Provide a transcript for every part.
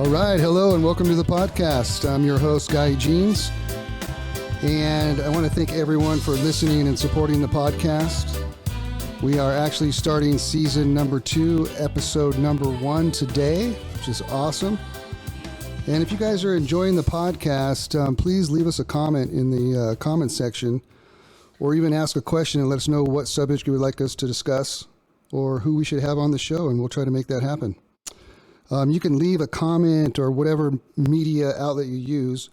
All right, hello and welcome to the podcast. I'm your host, Guy Jeans, and I want to thank everyone for listening and supporting the podcast. We are actually starting season number 2, episode number 1 today, which is awesome. And if you guys are enjoying the podcast, please leave us a comment in the comment section, or even ask a question and let us know what subject you would like us to discuss or who we should have on the show, and we'll try to make that happen. You can leave a comment or whatever media outlet you use,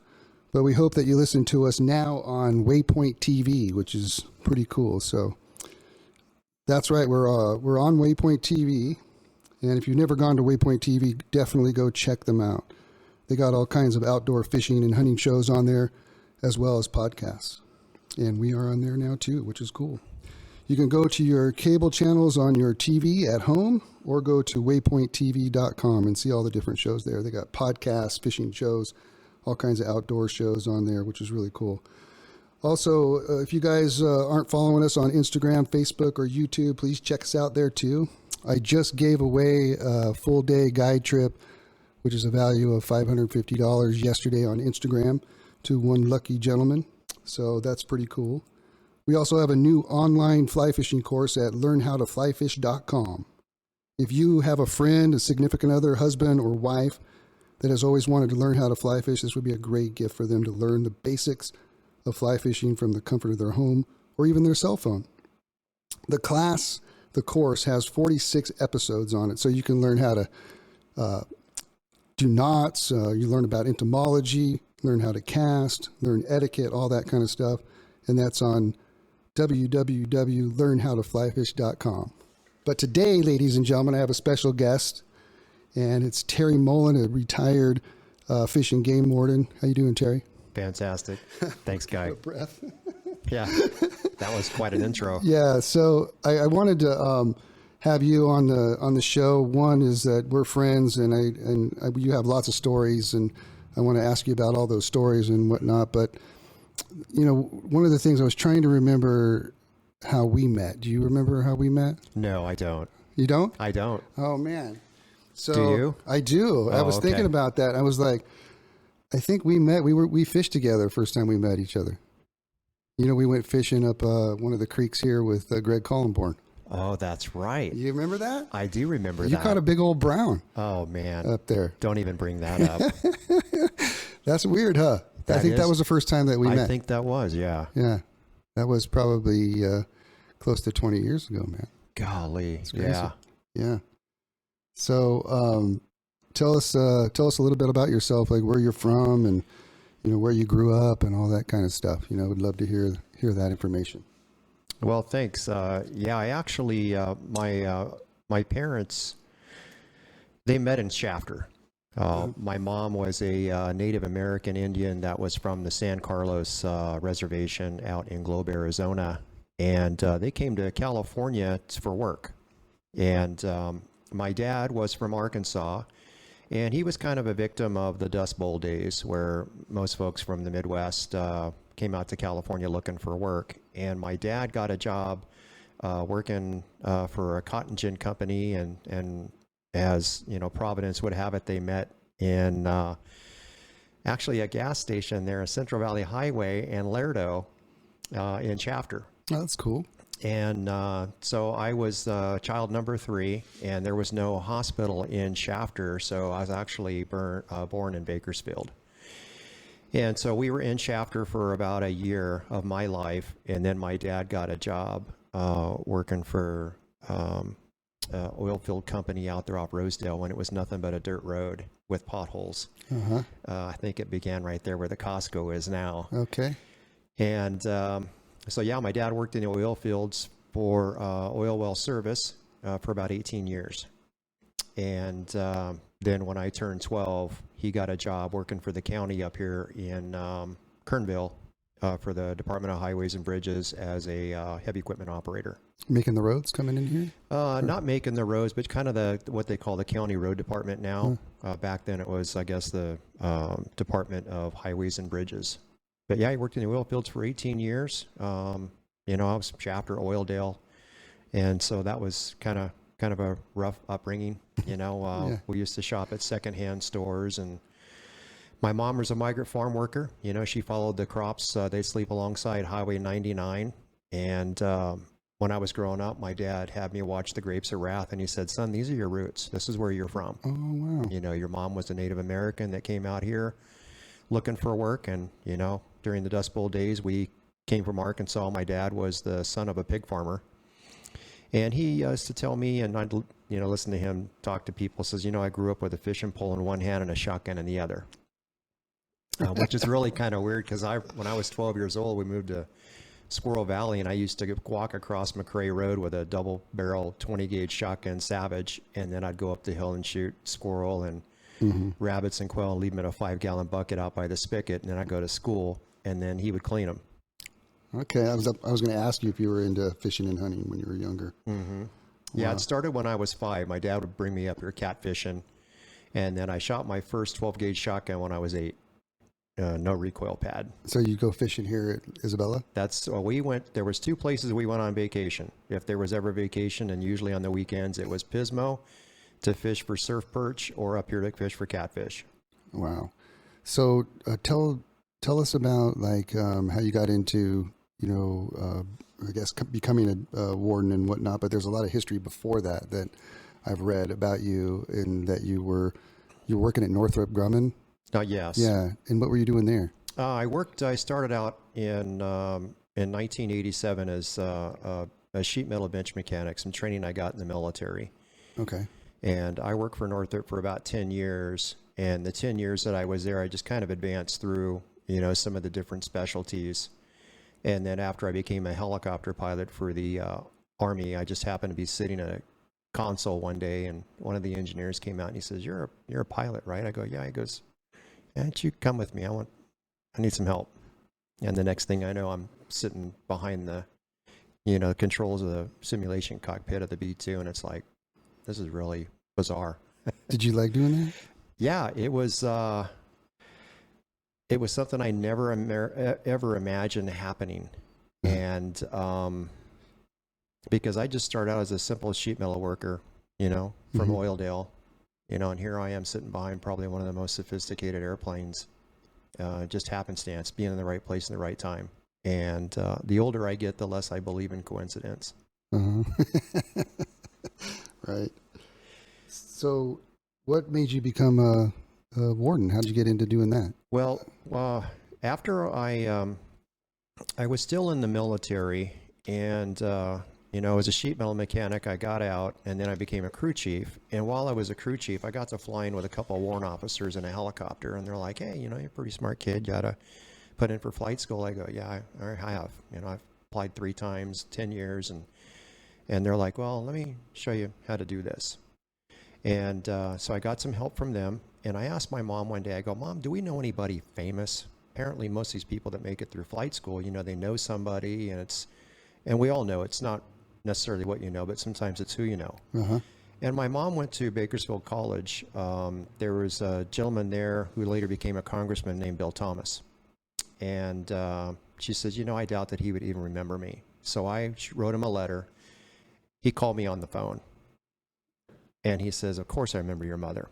but we hope that you listen to us now on Waypoint TV, which is pretty cool. So that's right, we're on Waypoint TV, and if you've never gone to Waypoint TV, definitely go check them out. They got all kinds of outdoor fishing and hunting shows on there, as well as podcasts. And we are on there now too, which is cool. You can go to your cable channels on your TV at home or go to waypointtv.com and see all the different shows there. They got podcasts, fishing shows, all kinds of outdoor shows on there, which is really cool. Also, if you guys aren't following us on Instagram, Facebook, or YouTube, please check us out there too. I just gave away a full day guide trip, which is a value of $550 yesterday on Instagram to one lucky gentleman. So that's pretty cool. We also have a new online fly fishing course at learnhowtoflyfish.com. If you have a friend, a significant other, husband, or wife that has always wanted to learn how to fly fish, this would be a great gift for them to learn the basics of fly fishing from the comfort of their home or even their cell phone. The course has 46 episodes on it, so you can learn how to do knots, you learn about entomology, learn how to cast, learn etiquette, all that kind of stuff, and that's on www.learnhowtoflyfish.com. But today, ladies and gentlemen, I have a special guest, and it's Terry Mullen, a retired fish and game warden. How you doing, Terry? Fantastic. Thanks, Guy. Breath. Yeah, that was quite an intro. Yeah, so I wanted to have you on the show. One is that we're friends, and you have lots of stories, and I want to ask you about all those stories and whatnot. But you know, one of the things I was trying to remember how we met. Do you remember how we met? No, I don't. You don't? I don't. Oh man. So do you? I do. I was thinking about that. I was like, I think we met. We fished together first time we met each other. You know, we went fishing up one of the creeks here with Greg Collenborn. Oh, that's right. You remember that? I do remember that. You caught a big old brown. Oh man. Up there. Don't even bring that up. That's weird, huh? I think that was the first time that we met. I think that was, yeah. Yeah. That was probably close to 20 years ago, man. Golly. Yeah. Yeah. So tell us a little bit about yourself, like where you're from and, you know, where you grew up and all that kind of stuff. You know, would love to hear that information. Well, thanks. Yeah, I actually, my parents, they met in Shafter. My mom was a Native American Indian that was from the San Carlos Reservation out in Globe, Arizona. And they came to California for work. And my dad was from Arkansas. And he was kind of a victim of the Dust Bowl days where most folks from the Midwest came out to California looking for work. And my dad got a job working for a cotton gin company. And as you know, Providence would have it, they met in actually a gas station there in Central Valley Highway and Lerdo in Shafter. Oh, that's cool. And so I was child number 3, and there was no hospital in Shafter, so I was actually born in Bakersfield. And so we were in Shafter for about a year of my life, and then my dad got a job working for oil field company out there off Rosedale when it was nothing but a dirt road with potholes. Uh-huh. I think it began right there where the Costco is now. Okay. And so, yeah, my dad worked in the oil fields for oil well service for about 18 years. And then when I turned 12, he got a job working for the county up here in Kernville for the Department of Highways and Bridges as a heavy equipment operator. Making the roads coming in here? Not making the roads, but kind of what they call the county road department now. Back then it was, I guess, the Department of Highways and Bridges. But yeah, he worked in the oil fields for 18 years. You know, I was Shafter, Oildale. And so that was kind of kind of a rough upbringing. Yeah. We used to shop at secondhand stores, and my mom was a migrant farm worker. She followed the crops. They'd sleep alongside Highway 99. And when I was growing up, my dad had me watch the Grapes of Wrath, and he said, "Son, these are your roots. This is where you're from. Oh, wow. Your mom was a Native American that came out here looking for work. And, during the Dust Bowl days, we came from Arkansas. My dad was the son of a pig farmer. And he used to tell me, and I'd, listen to him talk to people, says, I grew up with a fishing pole in one hand and a shotgun in the other." Which is really kind of weird, because when I was 12 years old, we moved to Squirrel Valley, and I used to walk across McRae Road with a double barrel 20 gauge shotgun Savage, and then I'd go up the hill and shoot squirrel and rabbits and quail and leave them in a 5-gallon bucket out by the spigot, and then I'd go to school, and then he would clean them. Okay, I was going to ask you if you were into fishing and hunting when you were younger. Mm-hmm. Yeah, Wow. it started when I was 5. My dad would bring me up here catfishing, and then I shot my first 12 gauge shotgun when I was 8. No recoil pad. So you go fishing here at Isabella? There was 2 places we went on vacation. If there was ever vacation, and usually on the weekends, it was Pismo to fish for surf perch, or up here to fish for catfish. Wow. So tell us about how you got into, I guess becoming a warden and whatnot, but there's a lot of history before that I've read about you, and that you were working at Northrop Grumman. Yes. Yeah. And what were you doing there? I started out in 1987 as a sheet metal bench mechanic, some training I got in the military. Okay. And I worked for Northrop for about 10 years. And the 10 years that I was there, I just kind of advanced through, some of the different specialties. And then after I became a helicopter pilot for the Army, I just happened to be sitting at a console one day, and one of the engineers came out and he says, "You're a pilot, right?" I go, "Yeah." He goes, "Why don't you come with me? I need some help." And the next thing I know, I'm sitting behind the, controls of the simulation cockpit of the B-2, and it's like, this is really bizarre. Did you like doing that? Yeah, it was something I never ever imagined happening. And because I just started out as a simple sheet metal worker, from Oildale, and here I am sitting behind probably one of the most sophisticated airplanes, just happenstance, being in the right place in the right time. And the older I get, the less I believe in coincidence. Uh-huh. Right. So what made you become a warden? How did you get into doing that? Well, after I was still in the military, and as a sheet metal mechanic, I got out, and then I became a crew chief. And while I was a crew chief, I got to fly in with a couple of warrant officers in a helicopter, and they're like, "Hey, you're a pretty smart kid. You got to put in for flight school." I go, "Yeah, I have. I've applied 3 times, 10 years," and they're like, "Well, let me show you how to do this." And so I got some help from them, and I asked my mom one day, I go, "Mom, do we know anybody famous?" Apparently, most of these people that make it through flight school, they know somebody, and we all know it's not necessarily what you know, but sometimes it's who you know. Uh-huh. And my mom went to Bakersfield College. There was a gentleman there who later became a congressman named Bill Thomas. And she says, "I doubt that he would even remember me." So I wrote him a letter. He called me on the phone. And he says, "Of course I remember your mother.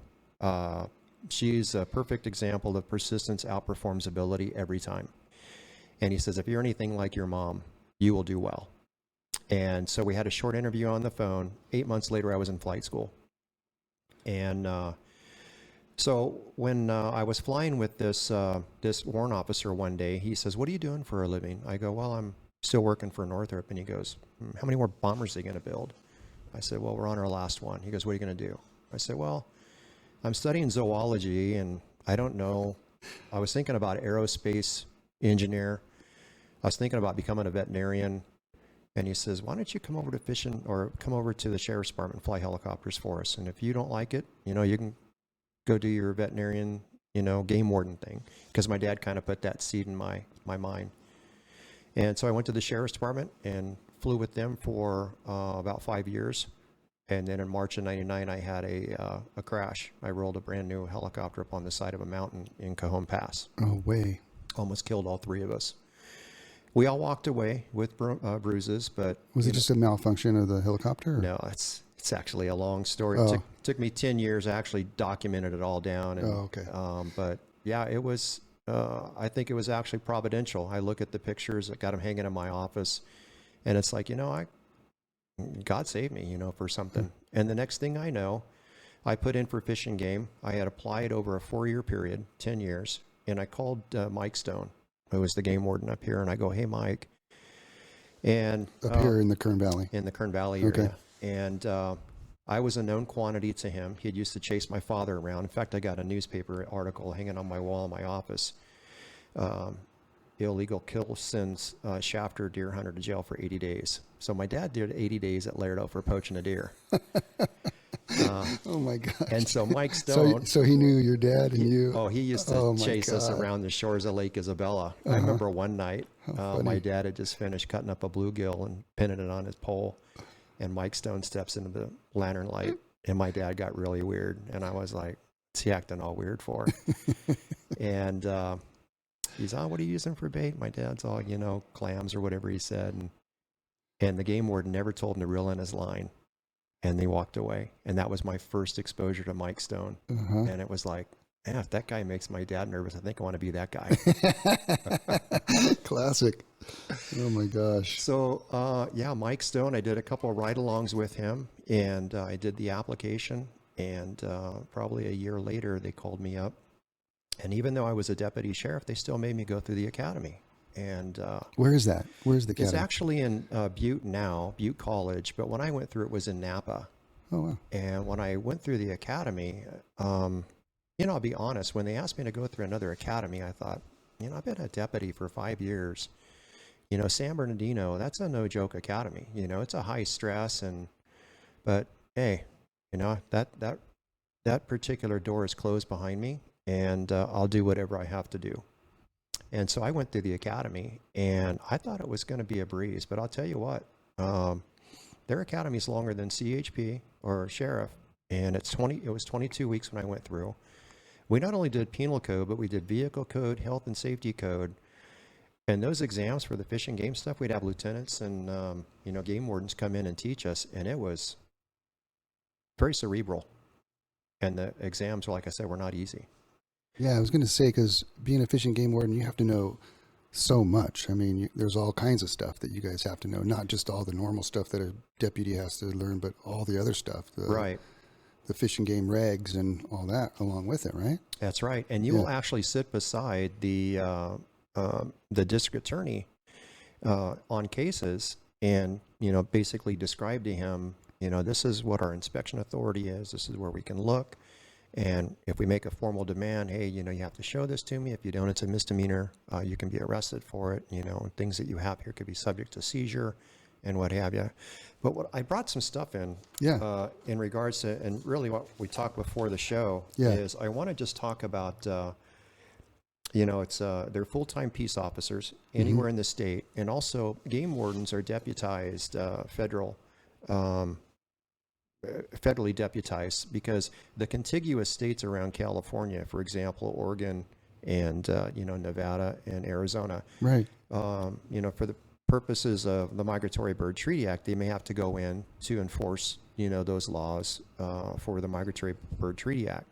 She's a perfect example of persistence outperforms ability every time." And he says, "If you're anything like your mom, you will do well." And so we had a short interview on the phone. 8 months later, I was in flight school. And so when I was flying with this warrant officer one day, he says, "What are you doing for a living?" I go, "Well, I'm still working for Northrop." And he goes, "How many more bombers are they going to build?" I said, "Well, we're on our last one." He goes, "What are you going to do?" I said, "Well, I'm studying zoology, and I don't know. I was thinking about aerospace engineer. I was thinking about becoming a veterinarian." And he says, "Why don't you come over to fishing, or come over to the sheriff's department and fly helicopters for us? And if you don't like it, you can go do your veterinarian, game warden thing." Because my dad kind of put that seed in my mind. And so I went to the sheriff's department and flew with them for about 5 years. And then in March of '99, I had a crash. I rolled a brand new helicopter up on the side of a mountain in Cajon Pass. Oh, way. Almost killed all 3 of us. We all walked away with bruises, but... Was it just a malfunction of the helicopter? Or? No, it's It's actually a long story. Oh. It took me 10 years. I actually documented it all down. And, Oh, okay. But yeah, it was, I think it was actually providential. I look at the pictures, I got them hanging in my office, and it's like, God saved me, for something. And the next thing I know, I put in for Fish and Game. I had applied over a 4-year period, 10 years, and I called Mike Stone, who was the game warden up here, and I go, "Hey, Mike." And Up here in the Kern Valley. in the Kern Valley area. And I was a known quantity to him. He had used to chase my father around. In fact, I got a newspaper article hanging on my wall in my office. Illegal kill sends shafter deer hunter to jail for 80 days. So my dad did 80 days at Laredo for poaching a deer. Oh my God! And so Mike Stone. So he knew your dad and you. Oh, he used to chase us God. around the shores of Lake Isabella. I remember one night, my dad had just finished cutting up a bluegill and pinning it on his pole. And Mike Stone steps into the lantern light, and my dad got really weird. And I was like, "What's he acting all weird for?" And he's, "What are you using for bait?" My dad's all, clams or whatever he said. And the game warden never told him to reel in his line. And they walked away. And that was my first exposure to Mike Stone. And it was like, if that guy makes my dad nervous, I think I want to be that guy. Classic. Oh my gosh. So, Mike Stone, I did a couple of ride-alongs with him, and I did the application. And probably a year later, they called me up. And even though I was a deputy sheriff, they still made me go through the academy. And where is that? Where's the academy? It's actually in Butte now, Butte College. But when I went through, it was in Napa. Oh, wow. And when I went through the academy, I'll be honest, when they asked me to go through another academy, I thought, I've been a deputy for 5 years. San Bernardino, that's a no joke academy. It's a high stress, but hey, that particular door is closed behind me, and I'll do whatever I have to do. And so I went through the academy, and I thought it was going to be a breeze, but I'll tell you what, their academy is longer than CHP or sheriff, and it was 22 weeks when I went through. We not only did penal code, but we did vehicle code, health and safety code. And those exams for the fish and game stuff, we'd have lieutenants and, game wardens come in and teach us. And it was very cerebral. And the exams, like I said, were not easy. Yeah, I was going to say, because being a fish and game warden, you have to know so much. I mean, there's all kinds of stuff that you guys have to know, not just all the normal stuff that a deputy has to learn, but all the other stuff. Right. The fish and game regs and all that along with it, right? That's right. And you will actually sit beside the district attorney on cases and, basically describe to him, this is what our inspection authority is. This is where we can look. And if we make a formal demand, hey, you have to show this to me. If you don't, it's a misdemeanor. You can be arrested for it. And things that you have here could be subject to seizure and what have you. But I brought some stuff in regards to, and really what we talked before the show is I want to just talk about, it's they're full-time peace officers anywhere in the state. And also game wardens are deputized, federally deputized, because the contiguous states around California, for example, Oregon and, Nevada and Arizona, right. For the purposes of the Migratory Bird Treaty Act, they may have to go in to enforce, those laws for the Migratory Bird Treaty Act.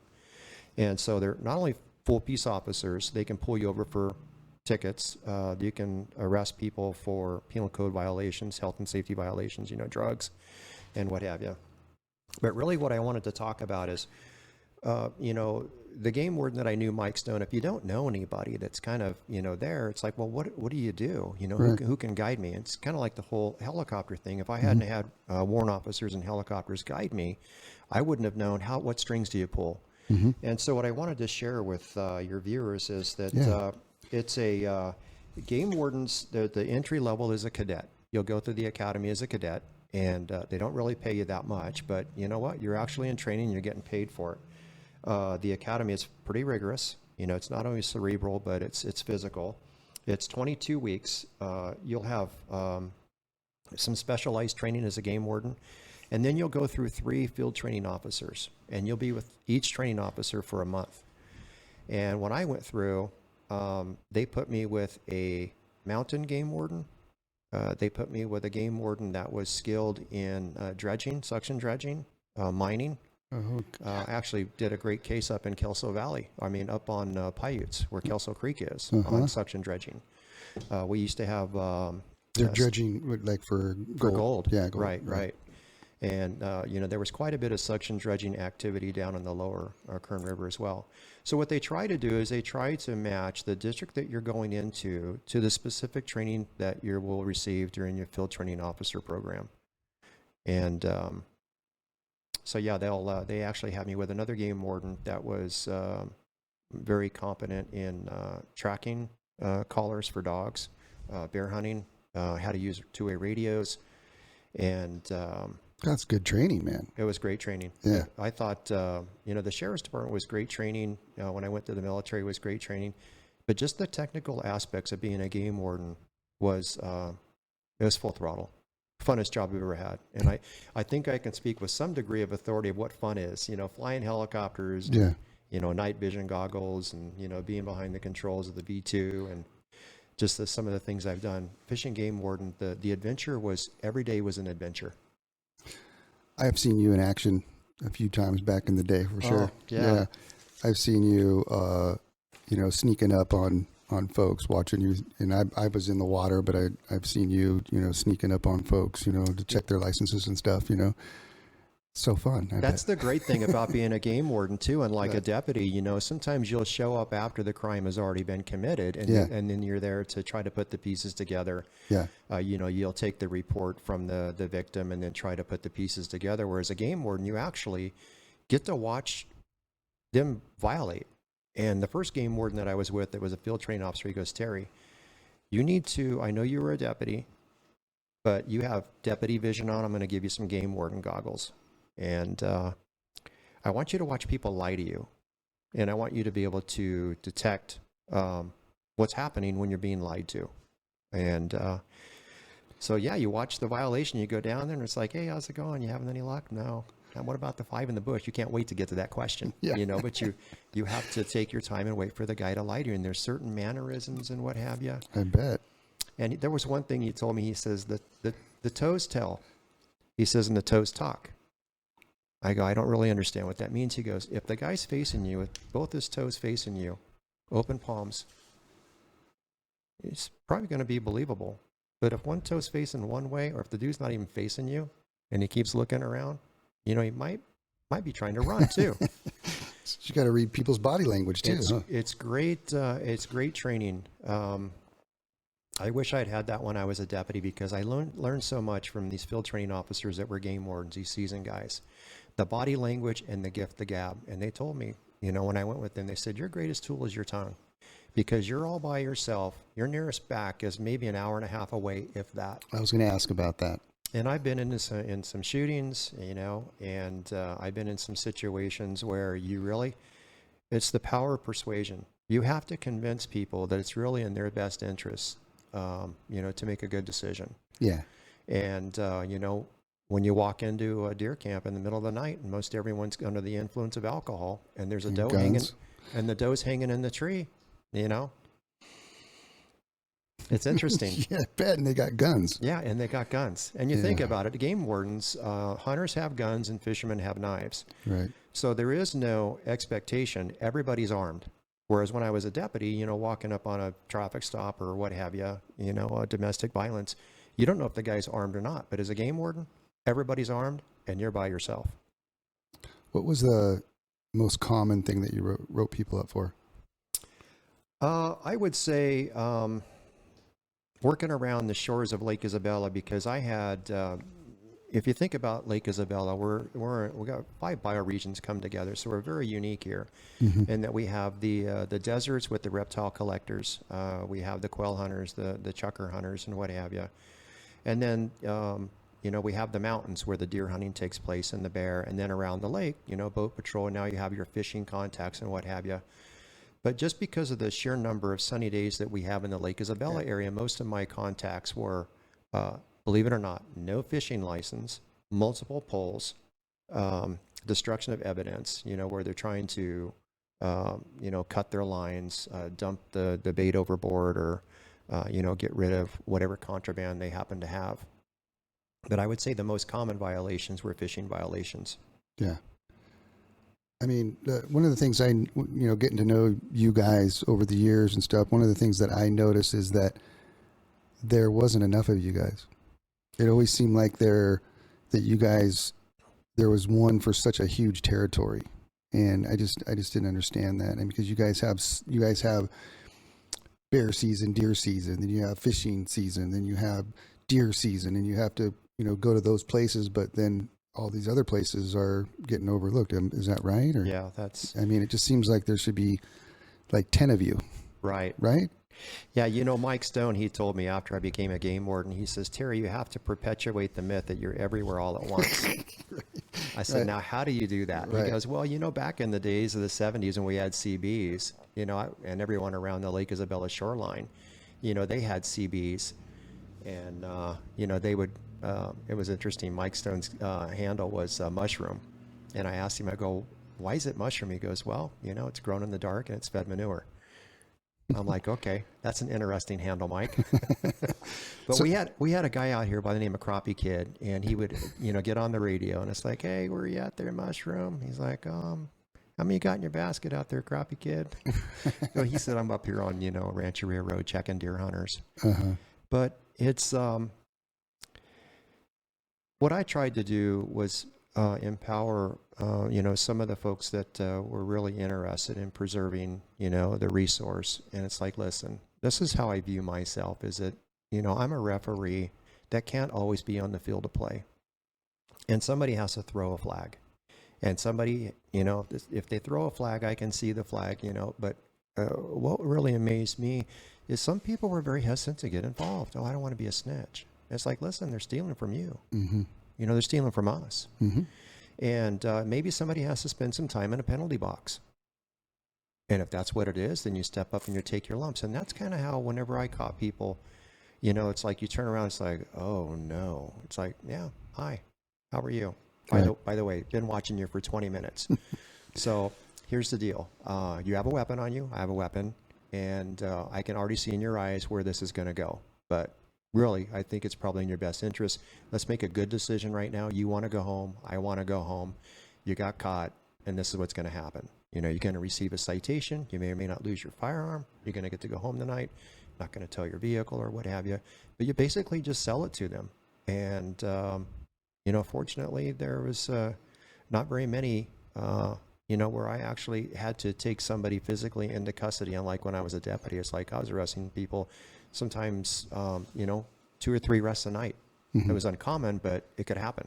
And so they're not only full peace officers, they can pull you over for tickets. You can arrest people for penal code violations, health and safety violations, drugs and what have you. But really what I wanted to talk about is, the game warden that I knew, Mike Stone, if you don't know anybody that's kind of, there, it's like, well, what do you do? Right. Who can guide me? It's kind of like the whole helicopter thing. If I hadn't had warrant officers and helicopters guide me, I wouldn't have known what strings do you pull. And so what I wanted to share with your viewers is that it's a game wardens, the entry level is a cadet. You'll go through the academy as a cadet, and they don't really pay you that much, but you know what? You're actually in training, you're getting paid for it. The academy is pretty rigorous. It's not only cerebral, but it's physical. It's 22 weeks. You'll have some specialized training as a game warden, and then you'll go through 3 field training officers, and you'll be with each training officer for a month. And when I went through, they put me with a mountain game warden, They put me with a game warden that was skilled in dredging, suction dredging, mining. I actually did a great case up in Kelso Valley. I mean, up on Paiutes, where Kelso Creek is, on suction dredging. We used to have... They're dredging like for gold. Yeah, gold. Right. And, there was quite a bit of suction dredging activity down in the lower Kern River as well. So what they try to do is they try to match the district that you're going into to the specific training that you will receive during your field training officer program. And so, yeah, they actually had me with another game warden that was very competent in tracking collars for dogs, bear hunting, how to use two-way radios, and... That's good training, man. It was great training. Yeah. I thought, the sheriff's department was great training. When I went to the military, it was great training. But just the technical aspects of being a game warden was, it was full throttle. Funnest job I've ever had. And I think I can speak with some degree of authority of what fun is. Flying helicopters, night vision goggles, and, being behind the controls of the V2, and just some of the things I've done. Fishing game warden, the adventure was, every day was an adventure. I have seen you in action a few times back in the day, for sure. Yeah. I've seen you, sneaking up on folks, watching you. And I was in the water, but I've seen you, sneaking up on folks, to check their licenses and stuff, So fun. That's the great thing about being a game warden too, unlike a deputy. Sometimes you'll show up after the crime has already been committed, and then you're there to try to put the pieces together. Yeah. You'll take the report from the victim and then try to put the pieces together. Whereas a game warden, you actually get to watch them violate. And the first game warden that I was with, that was a field training officer, he goes, Terry, you need to, I know you were a deputy, but you have deputy vision on. I'm going to give you some game warden goggles. And I want you to watch people lie to you. And I want you to be able to detect what's happening when you're being lied to. And so, yeah, you watch the violation. You go down there and it's like, hey, how's it going? You having any luck? No. And what about the 5 in the bush? You can't wait to get to that question. But you have to take your time and wait for the guy to lie to you. And there's certain mannerisms and what have you. I bet. And there was one thing he told me. He says that the toes tell. He says, and the toes talk. I go, I don't really understand what that means. He goes, if the guy's facing you, with both his toes facing you, open palms, it's probably going to be believable. But if one toe's facing one way, or if the dude's not even facing you, and he keeps looking around, he might be trying to run too. You got to read people's body language too. It's great. It's great training. I wish I'd had that when I was a deputy, because I learned so much from these field training officers that were game wardens, these seasoned guys. The body language and the gift, the gab. And they told me, when I went with them, they said, your greatest tool is your tongue, because you're all by yourself. Your nearest back is maybe an hour and a half away, if that. I was going to ask about that. And I've been in some shootings, and I've been in some situations where it's the power of persuasion. You have to convince people that it's really in their best interest, to make a good decision. Yeah. And, when you walk into a deer camp in the middle of the night, and most everyone's under the influence of alcohol, and there's a doe hanging, and the doe's hanging in the tree, It's interesting. Yeah, I bet. And they got guns. Yeah, and they got guns. And you think about it, the game wardens, hunters have guns and fishermen have knives. Right. So there is no expectation. Everybody's armed. Whereas when I was a deputy, walking up on a traffic stop or what have you, domestic violence, you don't know if the guy's armed or not. But as a game warden, everybody's armed and you're by yourself. What was the most common thing that you wrote people up for? I would say working around the shores of Lake Isabella, because I had, if you think about Lake Isabella, we got 5 bioregions come together, so we're very unique here, in that we have the deserts with the reptile collectors, we have the quail hunters, the chucker hunters, and what have you, and then we have the mountains where the deer hunting takes place and the bear, and then around the lake, boat patrol, and now you have your fishing contacts and what have you. But just because of the sheer number of sunny days that we have in the Lake Isabella area, most of my contacts were, believe it or not, no fishing license, multiple poles, destruction of evidence, where they're trying to, cut their lines, dump the bait overboard, or get rid of whatever contraband they happen to have. But I would say the most common violations were fishing violations. Yeah. I mean, one of the things getting to know you guys over the years and stuff, one of the things that I noticed is that there wasn't enough of you guys. It always seemed like there was one for such a huge territory. And I just didn't understand that. And because you guys have bear season, deer season, then you have fishing season, then you have deer season, and you have to, go to those places, but then all these other places are getting overlooked. Is that right? Or, Yeah, that's I mean, it just seems like there should be like 10 of you. right. Right? Yeah, Mike Stone, he told me after I became a game warden, he says, Terry, you have to perpetuate the myth that you're everywhere all at once. I said, now, how do you do that? Right. He goes, well, back in the days of the 70s when we had CBs, and everyone around the Lake Isabella shoreline, they had CBs. And, they would, it was interesting. Mike Stone's handle was mushroom. And I asked him, I go, why is it mushroom? He goes, well, it's grown in the dark and it's fed manure. I'm like, okay, that's an interesting handle, Mike. But we had a guy out here by the name of Crappie Kid, and he would, get on the radio, and it's like, hey, where are you at there, mushroom? He's like, how many you got in your basket out there, Crappie Kid? So he said, I'm up here on, Rancheria Road checking deer hunters. Uh-huh. But it's what I tried to do was empower, some of the folks that were really interested in preserving, the resource. And it's like, listen, this is how I view myself, is that, I'm a referee that can't always be on the field to play. And somebody has to throw a flag. And somebody, if they throw a flag, I can see the flag, but what really amazed me is some people were very hesitant to get involved. Oh, I don't want to be a snitch. It's like, listen, they're stealing from you. Mm-hmm. They're stealing from us. Mm-hmm. And maybe somebody has to spend some time in a penalty box. And if that's what it is, then you step up and you take your lumps. And that's kind of how, whenever I caught people, it's like you turn around, it's like, oh no. It's like, yeah, hi, how are you? By the way, been watching you for 20 minutes. So here's the deal. You have a weapon on you. I have a weapon. And I can already see in your eyes where this is going to go. But really, I think it's probably in your best interest. Let's make a good decision right now. You want to go home. I want to go home. You got caught, and this is what's going to happen. You're going to receive a citation. You may or may not lose your firearm. You're going to get to go home tonight. Not going to tow your vehicle or what have you. But you basically just sell it to them. And, fortunately, there was not very many, where I actually had to take somebody physically into custody. Unlike when I was a deputy, it's like I was arresting people sometimes, 2 or 3 arrests a night. Mm-hmm. It was uncommon, but it could happen.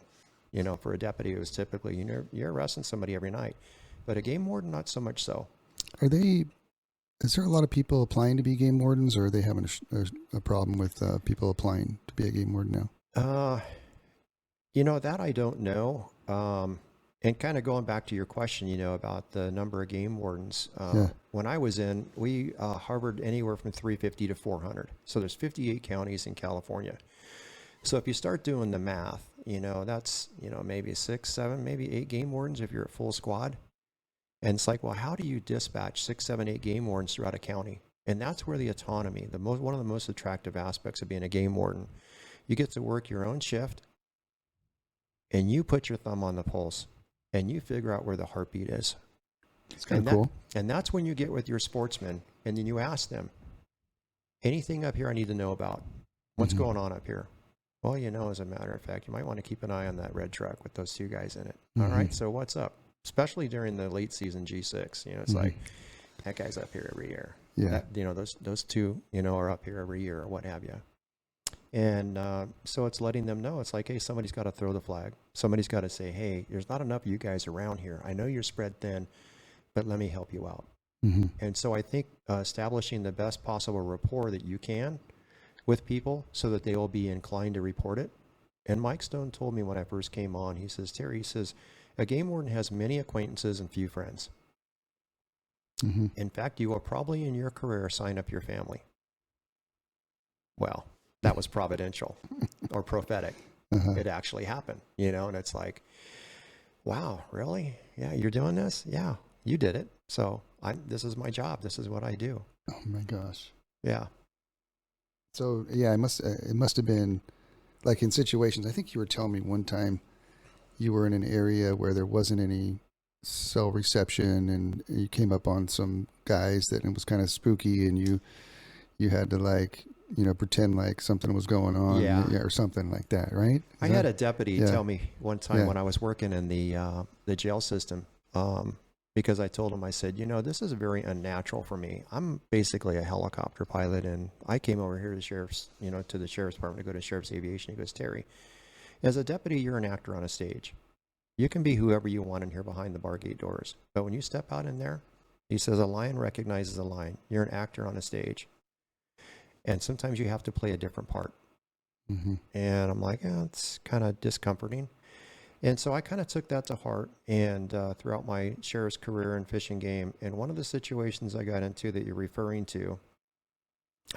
For a deputy, it was typically, you're arresting somebody every night. But a game warden, not so much so. Is there a lot of people applying to be game wardens, or are they having a problem with people applying to be a game warden now? That I don't know. And kind of going back to your question, about the number of game wardens. When I was in, we harbored anywhere from 350 to 400. So there's 58 counties in California. So if you start doing the math, that's, maybe 6, 7, maybe 8 game wardens if you're at full squad. And it's like, well, how do you dispatch 6, 7, 8 game wardens throughout a county? And that's where the autonomy, one of the most attractive aspects of being a game warden. You get to work your own shift, and you put your thumb on the pulse, and you figure out where the heartbeat is. It's kind of cool. And that's when you get with your sportsmen, and then you ask them, anything up here I need to know about? What's Mm-hmm. going on up here? Well, as a matter of fact, you might want to keep an eye on that red truck with those 2 guys in it. Mm-hmm. All right, so what's up? Especially during the late season G6, it's Mm-hmm. like, that guy's up here every year. Yeah. Those 2, are up here every year or what have you. And so it's letting them know. It's like, hey, somebody's got to throw the flag. Somebody's got to say, hey, there's not enough of you guys around here. I know you're spread thin, but let me help you out. Mm-hmm. And so I think establishing the best possible rapport that you can with people so that they will be inclined to report it. And Mike Stone told me when I first came on, he says, Terry, a game warden has many acquaintances and few friends. Mm-hmm. In fact, you will probably in your career sign up your family. Well, that was providential or prophetic. Uh-huh. It actually happened, and it's like, wow, really? Yeah, you're doing this? Yeah, you did it. So this is my job. This is what I do. Oh my gosh. Yeah. So yeah, it must have been like in situations. I think you were telling me one time you were in an area where there wasn't any cell reception, and you came up on some guys that it was kind of spooky, and you had to like pretend like something was going on, Yeah. or something like that, right? I had a deputy yeah. tell me one time Yeah. when I was working in the jail system, because I told him, I said, this is very unnatural for me. I'm basically a helicopter pilot, and I came over here to to the sheriff's department to go to sheriff's aviation. He goes, Terry, as a deputy, you're an actor on a stage. You can be whoever you want in here behind the bar gate doors, but when you step out in there, he says, a lion recognizes a lion. You're an actor on a stage, and sometimes you have to play a different part. Mm-hmm. And I'm like, it's kind of discomforting. And so I kind of took that to heart, and throughout my sheriff's career in Fish and Game, and one of the situations I got into that you're referring to,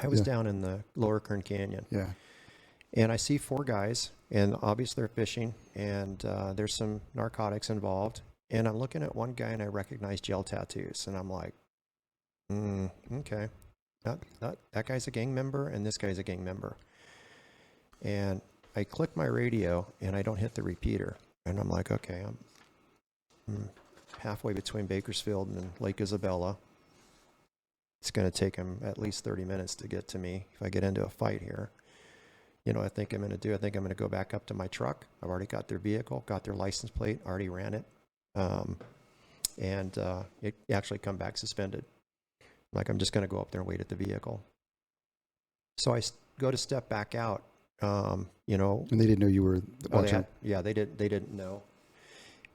I was down in the Lower Kern Canyon. Yeah. And I see 4 guys, and obviously they're fishing, and there's some narcotics involved. And I'm looking at one guy, and I recognize gel tattoos, and I'm like, okay, that guy's a gang member, and this guy's a gang member. And I click my radio, and I don't hit the repeater. And I'm like, okay, I'm halfway between Bakersfield and Lake Isabella. It's going to take them at least 30 minutes to get to me if I get into a fight here. I think I'm going to go back up to my truck. I've already got their vehicle, got their license plate, already ran it. And it actually come back suspended. I'm just going to go up there and wait at the vehicle. So I go to step back out. And they didn't know you were watching. They didn't know.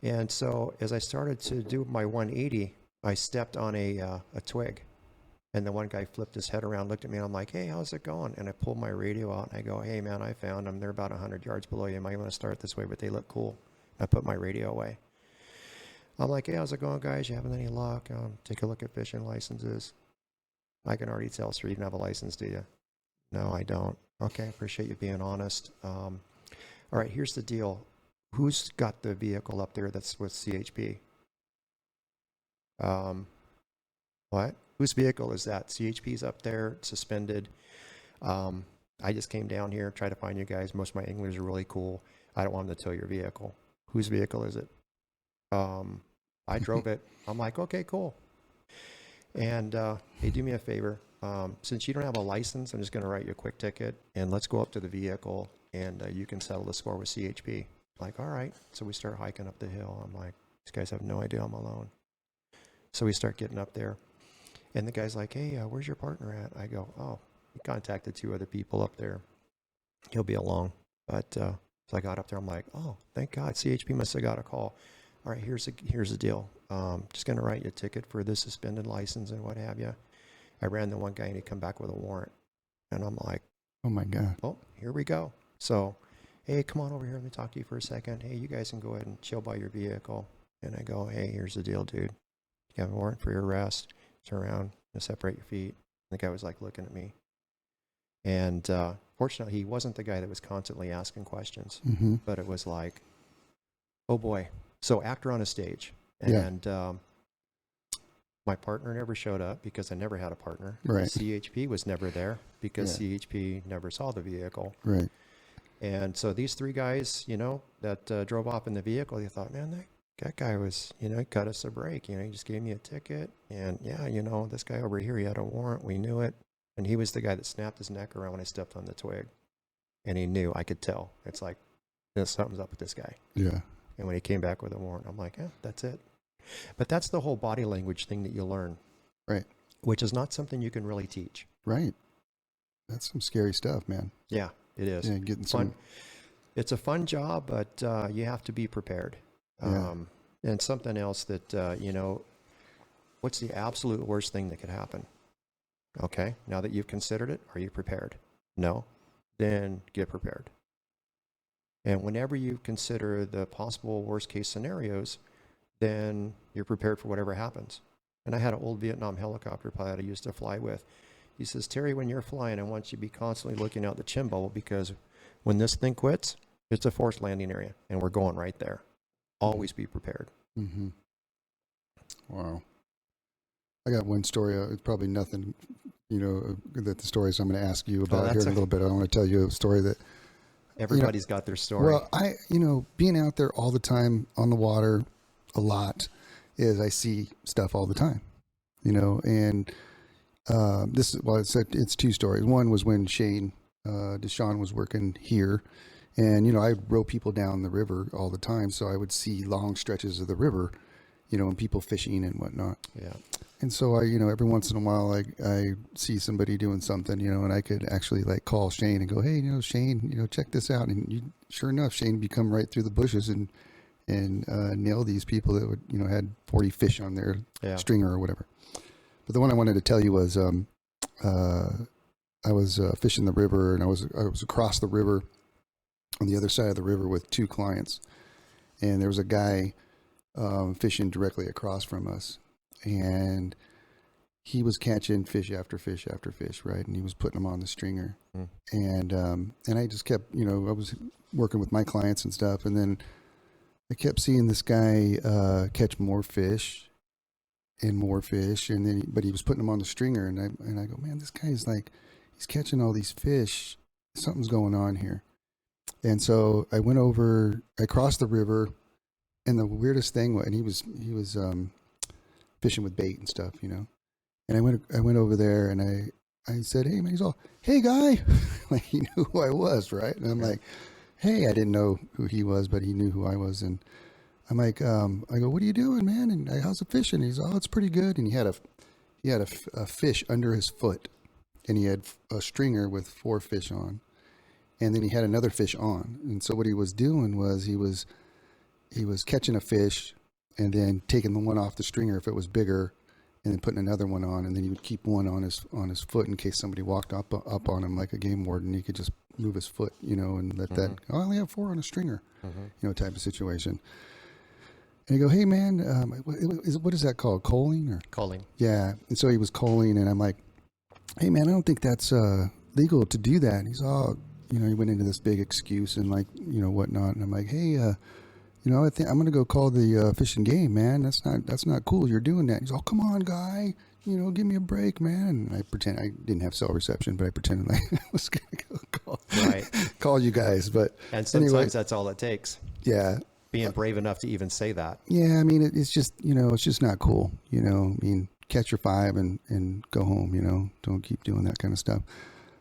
And so as I started to do my 180, I stepped on a twig, and the one guy flipped his head around, looked at me, and I'm like, hey, how's it going? And I pulled my radio out, and I go, hey man, I found them. They're about 100 yards below you. You might want to start this way, but they look cool. I put my radio away. I'm like, hey, how's it going, guys? You having any luck? Take a look at fishing licenses. I can already tell, sir, you don't have a license, do you? No, I don't. Okay, appreciate you being honest. All right, here's the deal. Who's got the vehicle up there that's with CHP? What? Whose vehicle is that? CHP's up there, suspended. I just came down here, tried to find you guys. Most of my English are really cool. I don't want them to tow your vehicle. Whose vehicle is it? I drove it. I'm like, okay, cool. And hey, do me a favor. Since you don't have a license, I'm just going to write you a quick ticket, and let's go up to the vehicle, and you can settle the score with CHP. Like, all right. So we start hiking up the hill. I'm like, these guys have no idea I'm alone. So we start getting up there, and the guy's like, hey, where's your partner at? I go, oh, he contacted 2 other people up there. He'll be along. But so I got up there. I'm like, oh, thank God. CHP must have got a call. All right, here's the deal. Just going to write you a ticket for this suspended license and what have you. I ran the one guy, and he come back with a warrant. And I'm like, oh my God. Oh, here we go. So, hey, come on over here. Let me talk to you for a second. Hey, you guys can go ahead and chill by your vehicle. And I go, hey, here's the deal, dude. You have a warrant for your arrest. Turn around and separate your feet. The guy was like looking at me. And fortunately, he wasn't the guy that was constantly asking questions. Mm-hmm. But it was like, oh boy. So actor on a stage. And my partner never showed up because I never had a partner. Right. CHP was never there because CHP never saw the vehicle. Right. And so these 3 guys, that drove off in the vehicle, they thought, man, that guy was, he cut us a break. He just gave me a ticket. And this guy over here, he had a warrant. We knew it. And he was the guy that snapped his neck around when I stepped on the twig. And he knew, I could tell. It's like, something's up with this guy. Yeah. And when he came back with a warrant, I'm like, that's it. But that's the whole body language thing that you learn. Right. Which is not something you can really teach. Right. That's some scary stuff, man. Yeah, it is. Yeah, getting fun. It's a fun job, but you have to be prepared. Yeah. And something else that, what's the absolute worst thing that could happen? Okay, now that you've considered it, are you prepared? No? Then get prepared. And whenever you consider the possible worst case scenarios, then you're prepared for whatever happens. And I had an old Vietnam helicopter pilot I used to fly with. He says, Terry, when you're flying, I want you to be constantly looking out the chin bubble because when this thing quits, it's a forced landing area, and we're going right there. Always be prepared. Mm-hmm. Wow. I got one story. It's probably nothing, that the stories I'm going to ask you about here in a little bit. I want to tell you a story that everybody's got their story. Well, being out there all the time on the water a lot is I see stuff all the time, and it's two stories. One was when Deshaun was working here, and, I row people down the river all the time. So I would see long stretches of the river, and people fishing and whatnot. Yeah. And so every once in a while, I see somebody doing something, and I could actually like call Shane and go, hey, Shane, check this out. And sure enough, Shane would come right through the bushes and nail these people that would, had 40 fish on their stringer or whatever. But the one I wanted to tell you was, I was fishing the river, and I was across the river on the other side of the river with two clients, and there was a guy fishing directly across from us, and he was catching fish after fish after fish, right? And he was putting them on the stringer, and I just kept, I was working with my clients and stuff, and then I kept seeing this guy catch more fish and more fish, and then but he was putting them on the stringer, and I go, man, this guy's like, he's catching all these fish. Something's going on here. And so I went over, I crossed the river, and the weirdest thing was, and he was fishing with bait and stuff, and I went over there, and I said, hey man, he's all, hey guy, like he knew who I was, right? And I'm like, hey, I didn't know who he was, but he knew who I was, and I'm like, I go, what are you doing, man? And how's the fishing? He's, oh, it's pretty good. And he had a fish under his foot, and he had a stringer with 4 fish on, and then he had another fish on. And so what he was doing was he was catching a fish and then taking the one off the stringer if it was bigger, and then putting another one on, and then he would keep one on his foot in case somebody walked up on him like a game warden. He could just move his foot, and let that. Oh, I only have 4 on a stringer, type of situation. And I go, hey man, what is that called? Coaling or Calling. Yeah. And so he was coaling, and I'm like, hey man, I don't think that's legal to do that. And he's all, he went into this big excuse and like, whatnot. And I'm like, hey, I think I'm gonna go call the Fish and Game, man. That's not cool. You're doing that. He's all, come on, guy. Give me a break, man. And I pretend I didn't have cell reception, but I pretended like I was gonna go call you guys. But and sometimes that's all it takes. Yeah. Being brave enough to even say that. Yeah, I mean, it's just, it's just not cool. I mean, catch your 5 and go home. Don't keep doing that kind of stuff.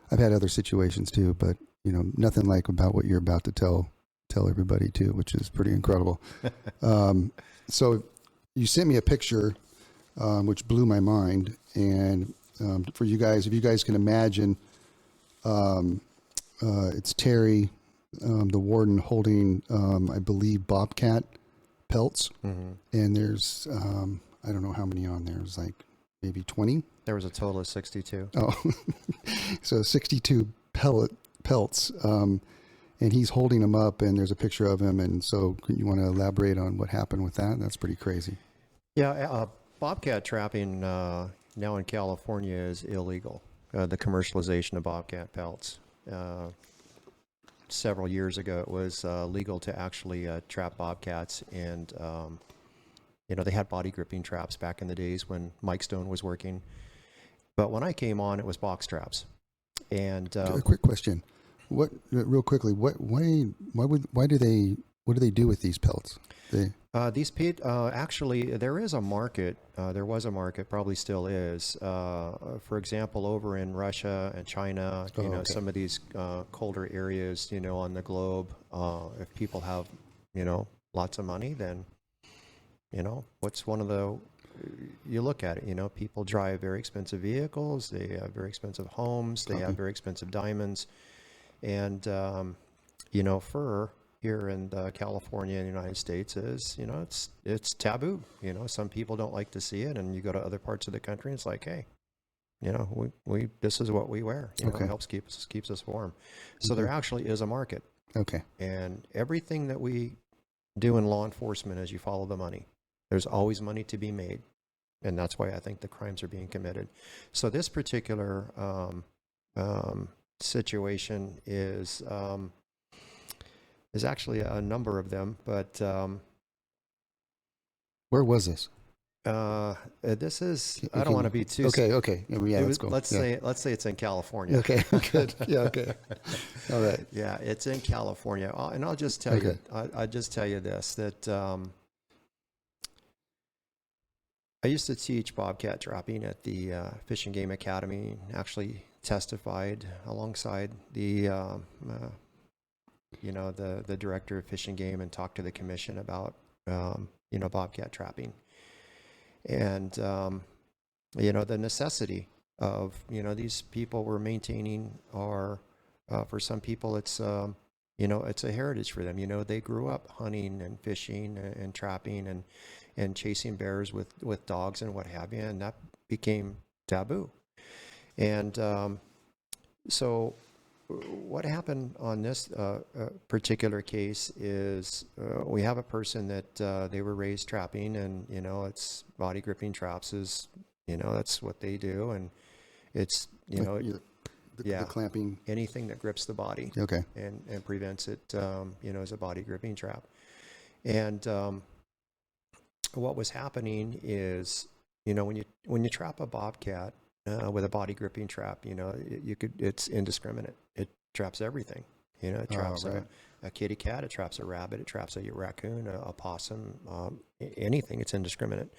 I've had other situations too, but nothing like about what you're about to tell everybody too, which is pretty incredible. So you sent me a picture, which blew my mind. And for you guys, if you guys can imagine, it's Terry, the warden, holding, I believe, Bobcat pelts. And there's, I don't know how many on there. There's like maybe 20. There was a total of 62. Oh, so 62 pelts. And he's holding them up, and there's a picture of him. And so you want to elaborate on what happened with that? That's pretty crazy. Yeah. Bobcat trapping now in California is illegal. The commercialization of bobcat pelts. Several years ago, it was legal to actually trap bobcats, and they had body gripping traps back in the days when Mike Stone was working. But when I came on, it was box traps. And a quick question: what do they do with these pelts? Actually, there is a market. There was a market, probably still is. For example, over in Russia and China, some of these colder areas, on the globe. If people have, lots of money, then, what's one of the? You look at it. People drive very expensive vehicles. They have very expensive homes. They have very expensive diamonds, and fur here in California and the United States is, it's taboo. Some people don't like to see it, and you go to other parts of the country, and it's like, hey, we this is what we wear. It helps keeps us warm. So there actually is a market. Okay. And everything that we do in law enforcement is you follow the money. There's always money to be made, and that's why I think the crimes are being committed. So this particular situation is actually a number of them, but where was this? This is, I don't want to be too. Okay. Yeah, let's go. Let's say it's in California. Okay, good. Yeah, okay. All right. Yeah, it's in California. And I'll just tell you, I just tell you this, that I used to teach bobcat trapping at the Fish and Game Academy, actually testified alongside the the director of Fish and Game, and talked to the commission about bobcat trapping, and the necessity of these people were maintaining our for some people it's it's a heritage for them. They grew up hunting and fishing and trapping and chasing bears with dogs and what have you, and that became taboo. And so what happened on this particular case is we have a person that they were raised trapping, and it's body gripping traps is that's what they do, and it's the clamping, anything that grips the body, okay, and prevents it, as a body gripping trap. And what was happening is, when you trap a bobcat with a body gripping trap, it's indiscriminate. It traps everything. It traps a kitty cat, it traps a rabbit, it traps a raccoon, a possum, anything. It's indiscriminate.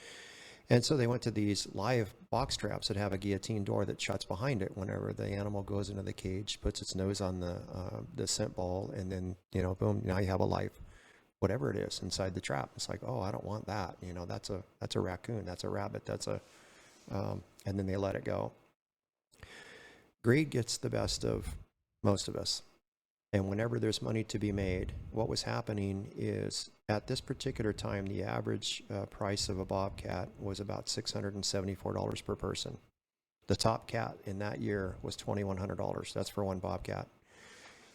And so they went to these live box traps that have a guillotine door that shuts behind it whenever the animal goes into the cage, puts its nose on the scent ball, and then, boom, now you have a live whatever it is inside the trap. It's like, oh, I don't want that. That's a raccoon, that's a rabbit, and then they let it go. Greed gets the best of most of us. And whenever there's money to be made, what was happening is, at this particular time, the average price of a bobcat was about $674 per person. The top cat in that year was $2,100. That's for one bobcat.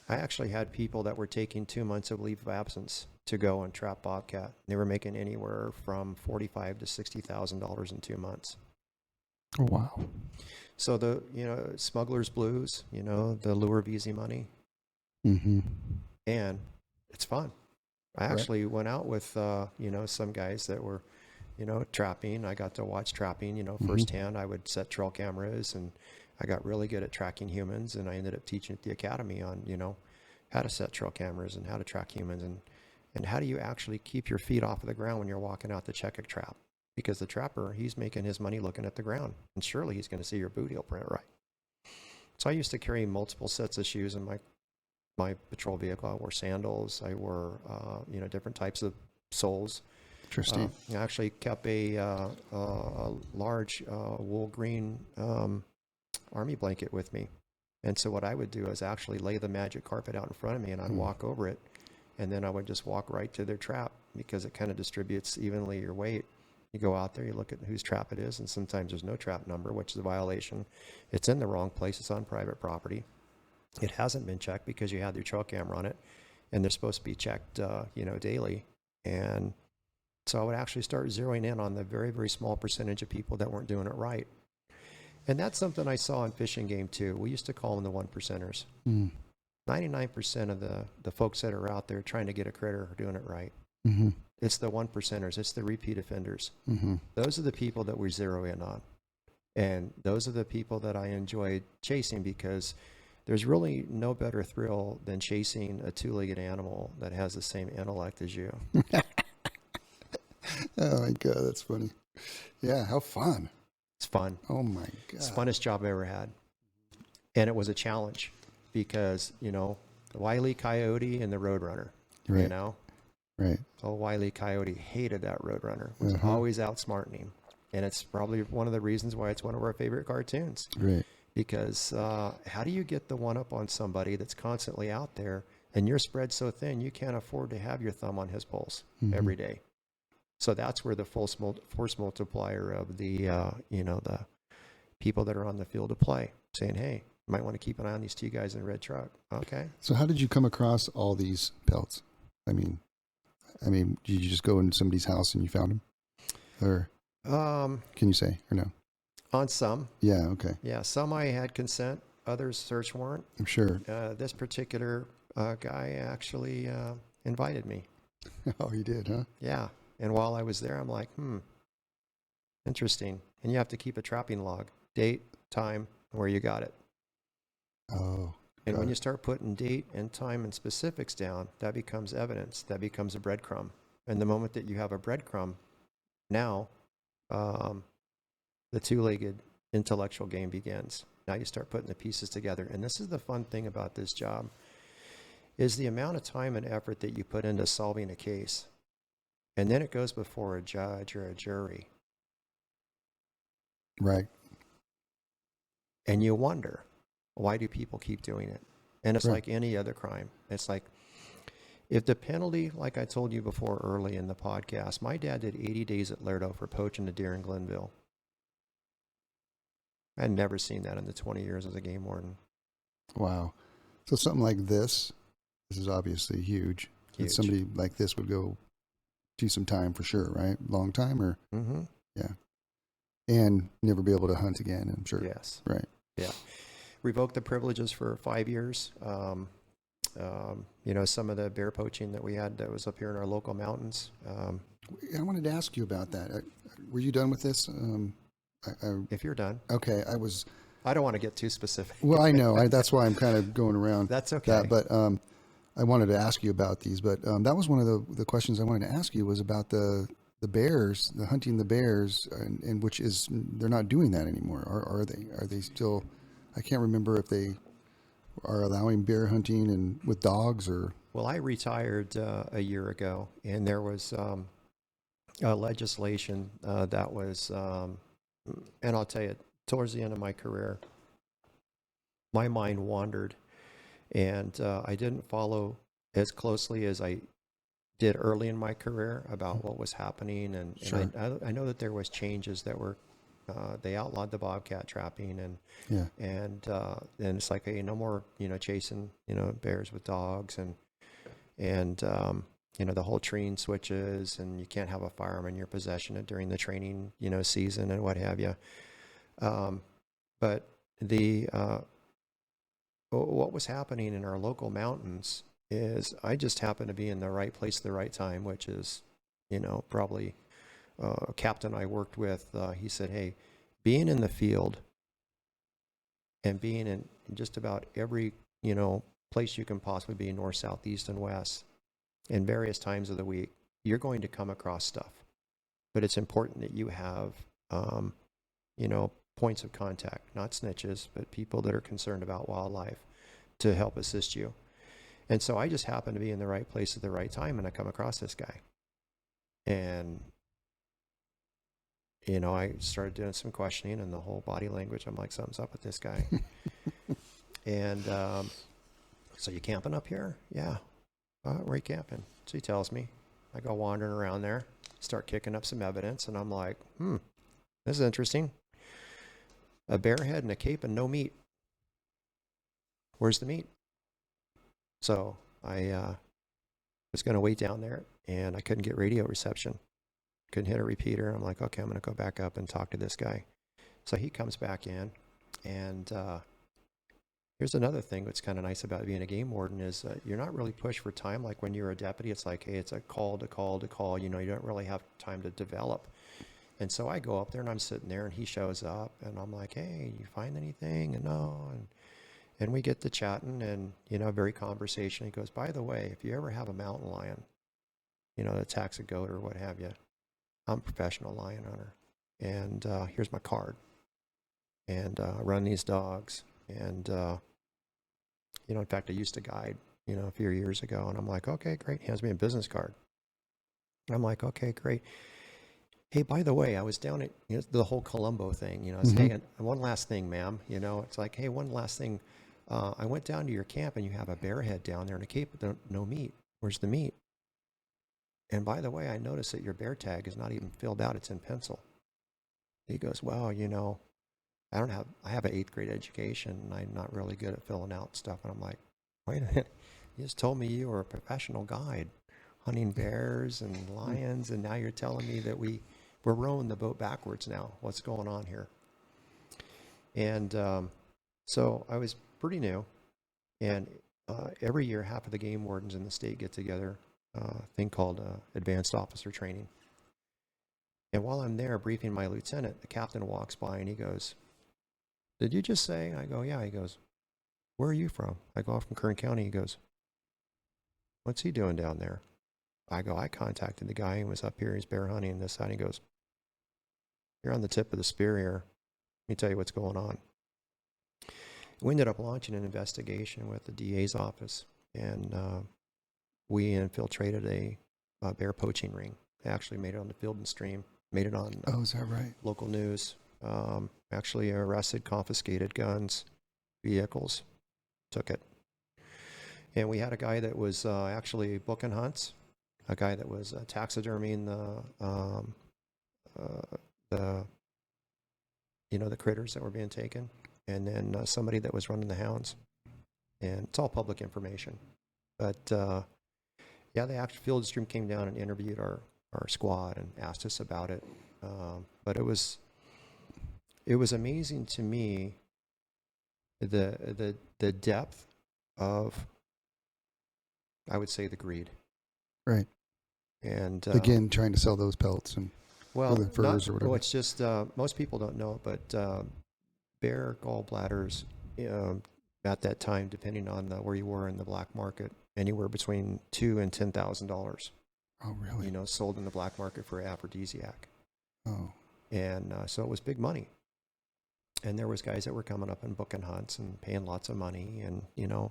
I actually had people that were taking 2 months of leave of absence to go and trap bobcat. They were making anywhere from $45,000 to $60,000 in 2 months. Oh, wow. So the smuggler's blues, the lure of easy money. Mm-hmm. And it's fun. I actually went out with some guys that were trapping. I got to watch trapping firsthand. I would set trail cameras, and I got really good at tracking humans, and I ended up teaching at the academy on how to set trail cameras and how to track humans, and how do you actually keep your feet off of the ground when you're walking out to check a trap, because the trapper, he's making his money looking at the ground, and surely he's going to see your boot heel print, right? So I used to carry multiple sets of shoes in my patrol vehicle. I wore sandals. I wore, different types of soles. Interesting. I actually kept a large wool green army blanket with me. And so what I would do is actually lay the magic carpet out in front of me, and I'd walk over it. And then I would just walk right to their trap, because it kind of distributes evenly your weight. You go out there, you look at whose trap it is, and sometimes there's no trap number, which is a violation. It's in the wrong place. It's on private property. It hasn't been checked because you had your trail camera on it, and they're supposed to be checked, daily. And so I would actually start zeroing in on the very, very small percentage of people that weren't doing it right. And that's something I saw in Fish and Game too. We used to call them the 1%ers. 99% of the folks that are out there trying to get a critter are doing it right. Mm-hmm. It's the 1%ers. It's the repeat offenders. Mm-hmm. Those are the people that we zero in on. And those are the people that I enjoyed chasing, because there's really no better thrill than chasing a two-legged animal that has the same intellect as you. Oh my God, that's funny. Yeah, how fun. It's fun. Oh my God. It's the funnest job I ever had. And it was a challenge, because, the Wile E. Coyote and the Roadrunner, Right. Right. Oh, Wile E. Coyote hated that Roadrunner. Was always outsmarting him. And it's probably one of the reasons why it's one of our favorite cartoons. Right. Because how do you get the one up on somebody that's constantly out there, and you're spread so thin you can't afford to have your thumb on his pulse every day? So that's where the force multiplier of the the people that are on the field of play, saying, hey, you might want to keep an eye on these two guys in a red truck. Okay. So how did you come across all these pelts? I mean, did you just go in somebody's house and you found them, or can you say, or no? On some. Yeah. Okay. Yeah. Some I had consent. Others search warrant. I'm sure. This particular guy actually invited me. Oh, he did, huh? Yeah. And while I was there, I'm like, Interesting. And you have to keep a trapping log, date, time, where you got it. Oh. And when you start putting date and time and specifics down, that becomes evidence. That becomes a breadcrumb. And the moment that you have a breadcrumb, now the two-legged intellectual game begins. Now you start putting the pieces together. And this is the fun thing about this job, is the amount of time and effort that you put into solving a case. And then it goes before a judge or a jury. Right. And you wonder, why do people keep doing it? And it's Right. like any other crime. It's like, if the penalty, like I told you before early in the podcast, my dad did 80 days at Lerdo for poaching a deer in Glenville. I'd never seen that in the 20 years as a game warden. Wow. So something like this is obviously huge. Huge. Somebody like this would go do some time for sure, right? Long time or? Mm-hmm. Yeah. And never be able to hunt again, I'm sure. Yes. Right. Yeah. Revoked the privileges for 5 years. Some of the bear poaching that we had that was up here in our local mountains. I wanted to ask you about that. Were you done with this? If you're done. Okay. I don't want to get too specific. Well, I know. That's why I'm kind of going around. That's okay. But I wanted to ask you about these. But that was one of the questions I wanted to ask you was about the bears, the hunting the bears, and which is, they're not doing that anymore. Are they? Are they still? I can't remember if they are allowing bear hunting and with dogs or. Well, I retired a year ago, and there was legislation that was, and I'll tell you, towards the end of my career, my mind wandered, and I didn't follow as closely as I did early in my career about what was happening. And, Sure. and I know that there was changes that were, they outlawed the bobcat trapping, and Yeah. and it's like, hey, no more, chasing, bears with dogs, and the whole treeing switches, and you can't have a firearm in your possession during the training, season and what have you. But what was happening in our local mountains is I just happened to be in the right place at the right time, which is, probably a captain I worked with. He said, hey, being in the field and being in just about every, place you can possibly be, north, south, east, and west, in various times of the week, you're going to come across stuff. But it's important that you have, points of contact, not snitches, but people that are concerned about wildlife to help assist you. And so I just happened to be in the right place at the right time, and I come across this guy. And, I started doing some questioning, and the whole body language, I'm like, something's up with this guy. And so you camping up here? Yeah. Where are you camping? So he tells me. I go wandering around there, start kicking up some evidence, and I'm like, this is interesting. A bear head and a cape and no meat. Where's the meat? So I was going to wait down there, and I couldn't get radio reception. Couldn't hit a repeater. I'm like, okay, I'm going to go back up and talk to this guy. So he comes back in, and here's another thing that's kind of nice about being a game warden is you're not really pushed for time. Like when you're a deputy, it's like, hey, it's a call to call to call. You don't really have time to develop. And so I go up there, and I'm sitting there, and he shows up, and I'm like, hey, you find anything? And no. And we get to chatting, and, very conversational. He goes, by the way, if you ever have a mountain lion, that attacks a goat or what have you, I'm a professional lion hunter. And here's my card. And I run these dogs. And, in fact, I used to guide, a few years ago. And I'm like, okay, great. He hands me a business card. I'm like, okay, great. Hey, by the way, I was down at the whole Columbo thing. It's, hey, and one last thing, ma'am. It's like, hey, one last thing. I went down to your camp, and you have a bear head down there and a cape with no meat. Where's the meat? And by the way, I noticed that your bear tag is not even filled out. It's in pencil. He goes, well, I have an 8th grade education, and I'm not really good at filling out stuff. And I'm like, wait a minute. You just told me you were a professional guide hunting bears and lions, and now you're telling me that we're rowing the boat backwards now. What's going on here? And so I was pretty new, and every year half of the game wardens in the state get together, a thing called advanced officer training. And while I'm there briefing my lieutenant, the captain walks by and he goes, "Did you just say?" I go, "Yeah." He goes, "Where are you from?" I go, "I'm from Kern County." He goes, "What's he doing down there?" I go, "I contacted the guy who was up here. He's bear hunting this side." He goes, "You're on the tip of the spear here. Let me tell you what's going on." We ended up launching an investigation with the DA's office, and we infiltrated a bear poaching ring. They actually made it on the Field and Stream, made it on Oh, is that right? local news. Actually arrested, confiscated guns, vehicles, took it. And we had a guy that was actually booking hunts, a guy that was taxidermying the the critters that were being taken, and then somebody that was running the hounds. And it's all public information. But yeah, the actual Field and Stream came down and interviewed our squad and asked us about it. But it was amazing to me the depth of, I would say, the greed. Right. And again, trying to sell those pelts and well, the furs or whatever. well, it's just most people don't know it, but bear gallbladders at that time, depending on where you were in the black market, anywhere between $2,000 and $10,000. Oh, really? Sold in the black market for aphrodisiac. Oh. And so it was big money. And there was guys that were coming up and booking hunts and paying lots of money, and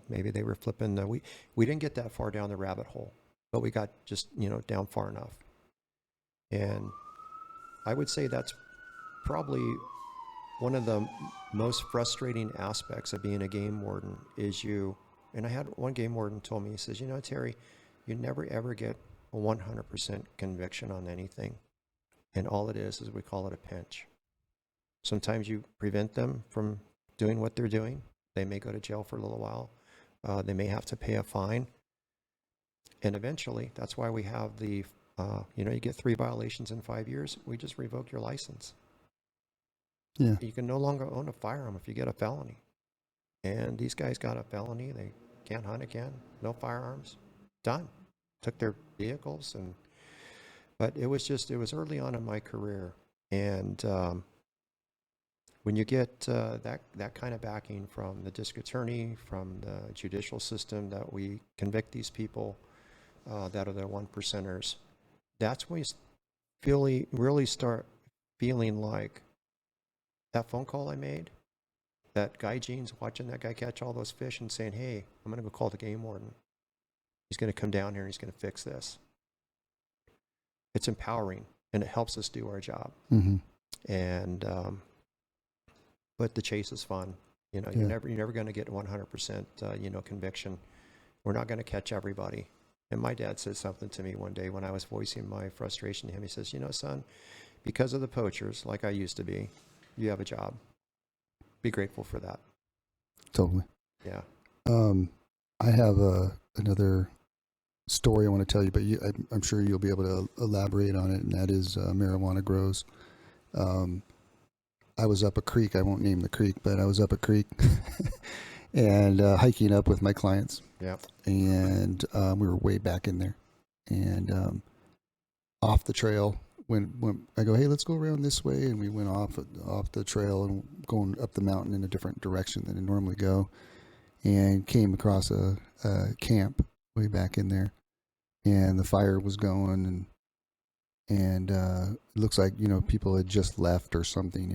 maybe they were flipping we didn't get that far down the rabbit hole, but we got just down far enough. And I would say that's probably one of the most frustrating aspects of being a game warden is and I had one game warden told me, he says, "Terry, you never ever get a 100% conviction on anything. And all it is we call it a pinch. Sometimes you prevent them from doing what they're doing. They may go to jail for a little while. They may have to pay a fine. And eventually, that's why we have the, you get 3 violations in 5 years. We just revoke your license. Yeah. You can no longer own a firearm if you get a felony. And these guys got a felony. They can't hunt again. No firearms. Done. Took their vehicles. But it was early on in my career. And when you get that kind of backing from the district attorney, from the judicial system, that we convict these people that are the 1%ers, that's when you really start feeling like that phone call I made, that guy Gene's watching that guy catch all those fish and saying, "Hey, I'm going to go call the game warden. He's going to come down here and he's going to fix this." It's empowering, and it helps us do our job. Mm-hmm. And but the chase is fun. You're never going to get 100% conviction. We're not going to catch everybody. And my dad said something to me one day when I was voicing my frustration to him. He says, "Son, because of the poachers, like I used to be, you have a job. Be grateful for that." Totally. Yeah. I have another story I want to tell you, but I'm sure you'll be able to elaborate on it, and that is marijuana grows. I was up a creek. I won't name the creek, but I was up a creek and hiking up with my clients. Yeah. And we were way back in there, and off the trail. When I go, "Hey, let's go around this way," and we went off the trail and going up the mountain in a different direction than I normally go, and came across a camp way back in there, and the fire was going, and it looks like people had just left or something,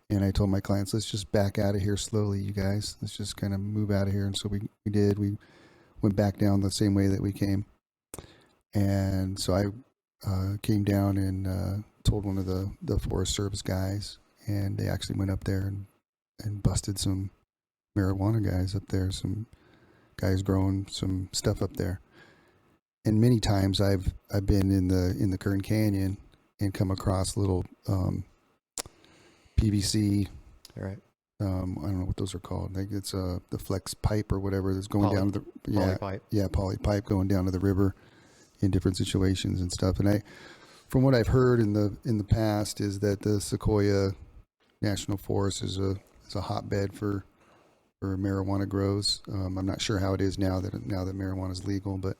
And I told my clients, "Let's just back out of here slowly, you guys. Let's just kind of move out of here." And so we did. We went back down the same way that we came, and so I came down and told one of the Forest Service guys, and they actually went up there and busted some marijuana guys up there, some guys growing some stuff up there. And many times I've been in the Kern Canyon and come across little PVC. Right. I don't know what those are called. Like it's the flex pipe or whatever that's going down to the poly pipe. Yeah, poly pipe going down to the river in different situations and stuff. And from what I've heard in the past, is that the Sequoia National Forest is a hotbed for marijuana grows. I'm not sure how it is now that marijuana is legal, but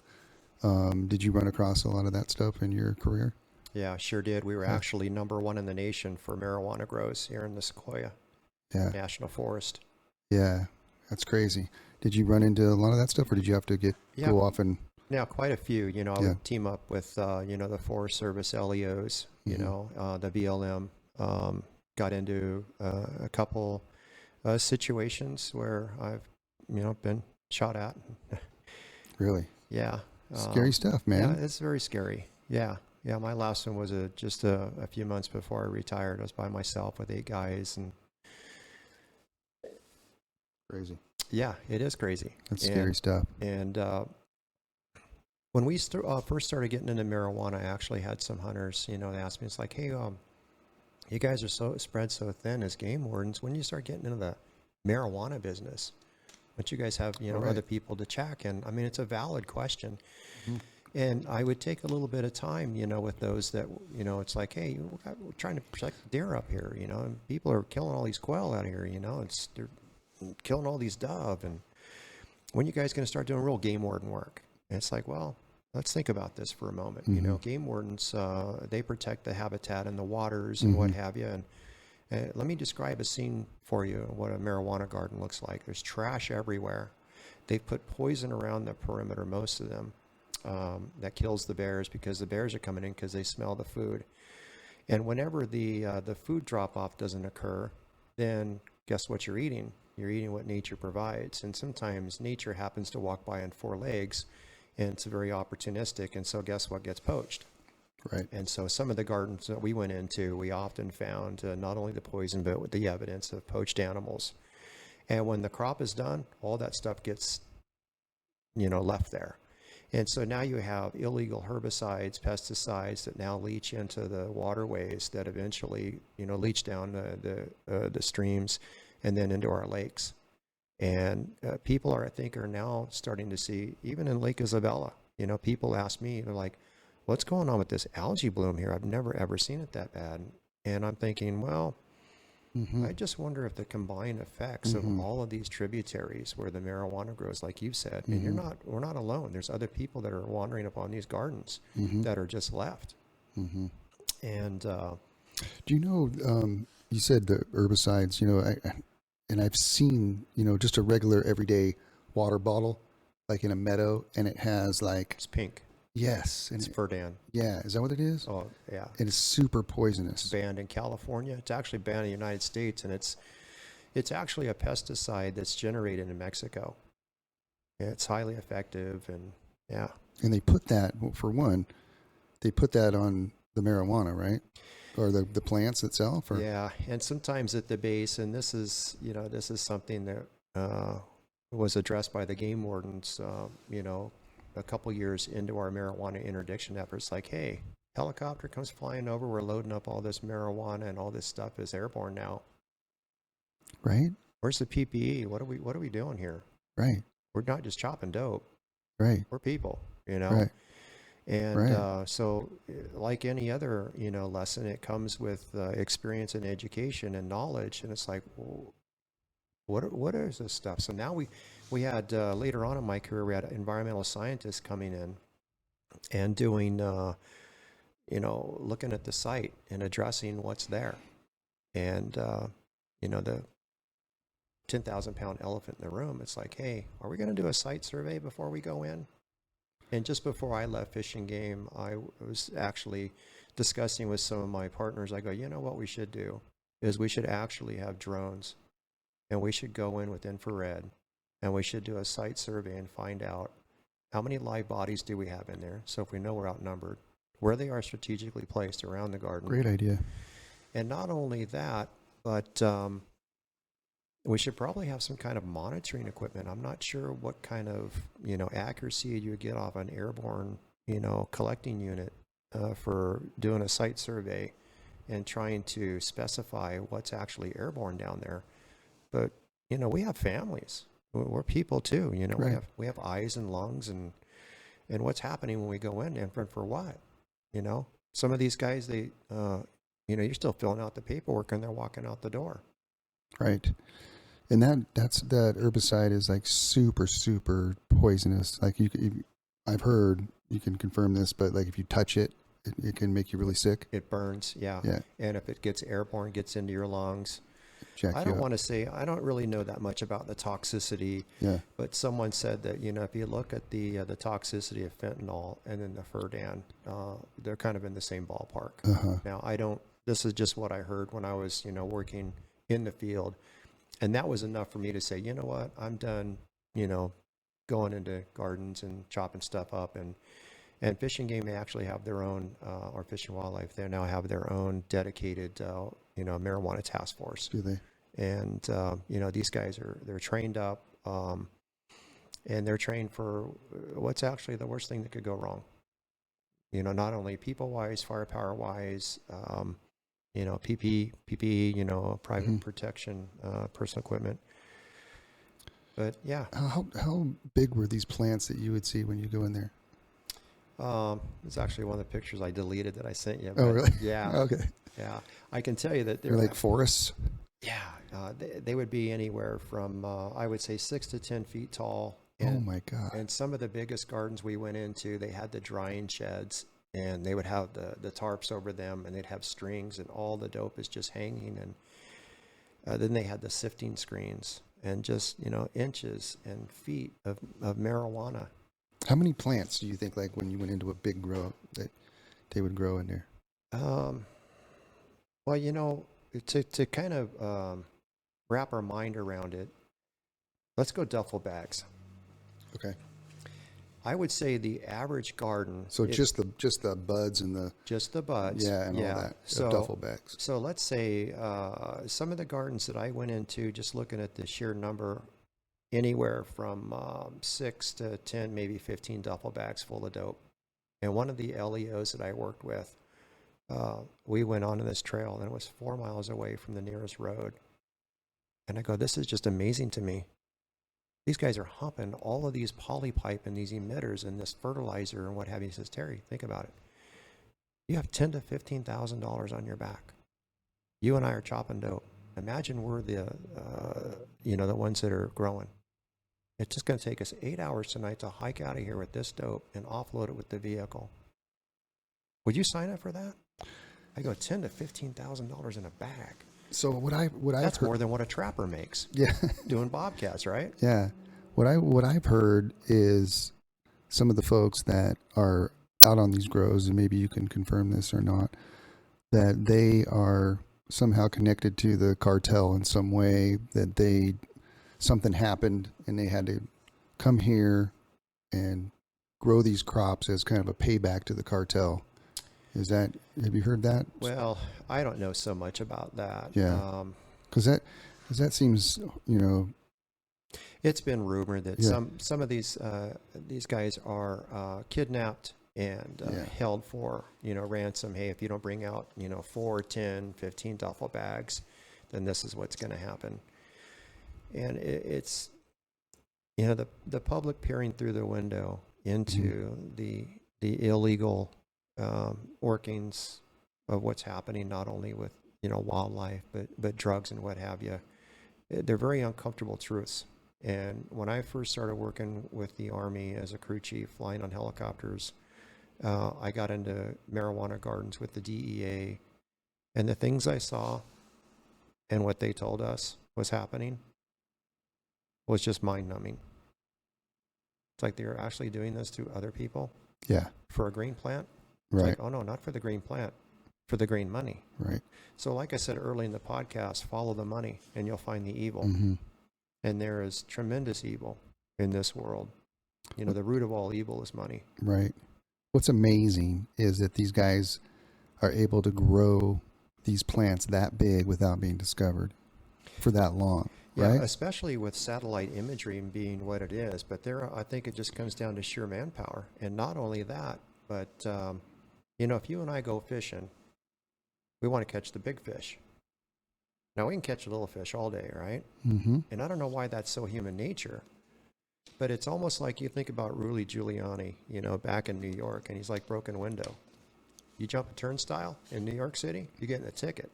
did you run across a lot of that stuff in your career? Yeah, sure did. We were actually number one in the nation for marijuana grows here in the Sequoia National Forest. Yeah, that's crazy. Did you run into a lot of that stuff, or did you have to go off and? Yeah, quite a few. I would team up with, the Forest Service LEOs, the BLM. Got into a couple situations where I've, been shot at. Really? Yeah. Scary stuff, man. Yeah, it's very scary. Yeah. Yeah, my last one was just a few months before I retired. I was by myself with 8 guys. And crazy. Yeah, it is crazy. That's scary stuff. And when we first started getting into marijuana, I actually had some hunters, they asked me, it's like, hey, you guys are spread so thin as game wardens. When you start getting into the marijuana business, don't you guys have, other people to check? And I mean, it's a valid question. Mm-hmm. And I would take a little bit of time, with those that, it's like, hey, we're trying to protect deer up here, and people are killing all these quail out here, they're killing all these dove. And when you guys going to start doing real game warden work? And it's like, well, let's think about this for a moment. Mm-hmm. Game wardens, they protect the habitat and the waters and what have you. And let me describe a scene for you, what a marijuana garden looks like. There's trash everywhere. They've put poison around the perimeter, most of them, that kills the bears because the bears are coming in because they smell the food. And whenever the food drop-off doesn't occur, then guess what you're eating? You're eating what nature provides. And sometimes nature happens to walk by on 4 legs, and it's very opportunistic, and so guess what gets poached? Right. And so some of the gardens that we went into, we often found not only the poison, but with the evidence of poached animals. And when the crop is done, all that stuff gets, left there. And so now you have illegal herbicides, pesticides that now leach into the waterways that eventually, leach down the streams and then into our lakes. And people I think are now starting to see, even in Lake Isabella, people ask me, they're like, what's going on with this algae bloom here? I've never, ever seen it that bad. And I'm thinking, well, I just wonder if the combined effects of all of these tributaries where the marijuana grows, like you said, I mean, we're not alone. There's other people that are wandering upon these gardens that are just left. And do you know, you said the herbicides, and I've seen, just a regular everyday water bottle, like in a meadow, and it has like... It's pink. Yes. It's Verdan. Yeah. Is that what it is? Oh, yeah. It is super poisonous. It's banned in California. It's actually banned in the United States, and it's actually a pesticide that's generated in Mexico. Yeah, it's highly effective, and yeah. And they put that, for one, they put that on the marijuana, right? Or the plants itself? Or? Yeah, and sometimes at the base, and this is something that was addressed by the game wardens, a couple years into our marijuana interdiction efforts, like, hey, helicopter comes flying over, we're loading up all this marijuana, and all this stuff is airborne now. Right. Where's the PPE? What are we doing here? Right. We're not just chopping dope. Right. We're people, Right. And so like any other, lesson, it comes with experience and education and knowledge. And it's like, well, what is this stuff? So now we had, later on in my career, we had environmental scientists coming in and doing, looking at the site and addressing what's there. And, the 10,000-pound elephant in the room, it's like, hey, are we going to do a site survey before we go in? And just before I left Fish and Game, I was actually discussing with some of my partners. I go, what we should do is we should actually have drones, and we should go in with infrared, and we should do a site survey and find out how many live bodies do we have in there. So if we know we're outnumbered, where they are strategically placed around the garden. Great idea. And not only that, but we should probably have some kind of monitoring equipment. I'm not sure what kind of, accuracy you get off an airborne, collecting unit for doing a site survey and trying to specify what's actually airborne down there. But, we have families. We're people too, Right. we have eyes and lungs, and what's happening when we go in, and for what, some of these guys, they, you're still filling out the paperwork and they're walking out the door. Right. And that herbicide is like super, super poisonous. Like I've heard, you can confirm this, but like if you touch it it can make you really sick. It burns, yeah. Yeah. And if it gets airborne, gets into your lungs. Jack I you don't up. want to say, I don't really know that much about the toxicity, Yeah. but someone said that, if you look at the toxicity of fentanyl and then the Furdan, they're kind of in the same ballpark. Uh-huh. Now, this is just what I heard when I was, working in the field. And that was enough for me to say, you know what, I'm done, going into gardens and chopping stuff up. And Fish and Game, they actually have their own, or Fish and Wildlife, they now have their own dedicated, marijuana task force. Do they? And, these guys they're trained up, and they're trained for what's actually the worst thing that could go wrong. Not only people-wise, firepower-wise, PPE, private protection, personal equipment. But yeah. How big were these plants that you would see when you go in there? It's actually one of the pictures I deleted that I sent you. Oh, really? Yeah. Okay. Yeah. I can tell you that They're like forests? Yeah. They would be anywhere from, I would say, 6 to 10 feet tall. Oh, my God. And some of the biggest gardens we went into, they had the drying sheds, and they would have the tarps over them, and they'd have strings, and all the dope is just hanging. And then they had the sifting screens, and just, inches and feet of marijuana. How many plants do you think, like when you went into a big grow, that they would grow in there? Well, to kind of wrap our mind around it, let's go duffel bags. Okay. I would say the average garden. So just the buds and the. Just the buds. Yeah, and all that. So Duffel bags. So let's say some of the gardens that I went into, just looking at the sheer number, anywhere from 6 to 10, maybe 15 duffel bags full of dope. And one of the LEOs that I worked with, we went onto this trail, and it was 4 miles away from the nearest road. And I go, this is just amazing to me. These guys are humping all of these polypipe and these emitters and this fertilizer and what have you. He says, Terry, think about it. You have $10,000 to $15,000 on your back. You and I are chopping dope. Imagine we're the ones that are growing. It's just going to take us 8 hours tonight to hike out of here with this dope and offload it with the vehicle. Would you sign up for that? I go, $10,000 to $15,000 in a bag. So That's more than what a trapper makes. Yeah. Doing bobcats, right? Yeah. What I've heard is some of the folks that are out on these grows, and maybe you can confirm this or not, that they are somehow connected to the cartel in some way, that something happened and they had to come here and grow these crops as kind of a payback to the cartel. Have you heard that? Well, I don't know so much about that. Yeah. Because that seems, it's been rumored that Yeah. some of these guys are kidnapped and held for, ransom. Hey, if you don't bring out, 4, 10, 15 duffel bags, then this is what's going to happen. And it's, the public peering through the window into the illegal workings of what's happening, not only with, wildlife, but drugs and what have you. They're very uncomfortable truths. And when I first started working with the Army as a crew chief, flying on helicopters, I got into marijuana gardens with the DEA, and the things I saw and what they told us was happening was just mind-numbing. It's like they were actually doing this to other people. Yeah. For a green plant. It's Right. like, oh no, not for the green plant, for the green money. Right. So like I said early in the podcast, follow the money and you'll find the evil. Mm-hmm. And there is tremendous evil in this world. The root of all evil is money. Right. What's amazing is that these guys are able to grow these plants that big without being discovered for that long. Yeah, right? Especially with satellite imagery being what it is. But I think it just comes down to sheer manpower. And not only that, but, if you and I go fishing, we want to catch the big fish. Now, we can catch a little fish all day, right? Mm-hmm. And I don't know why that's so human nature. But it's almost like you think about Rudy Giuliani, back in New York, and he's like broken window. You jump a turnstile in New York City, you're getting a ticket.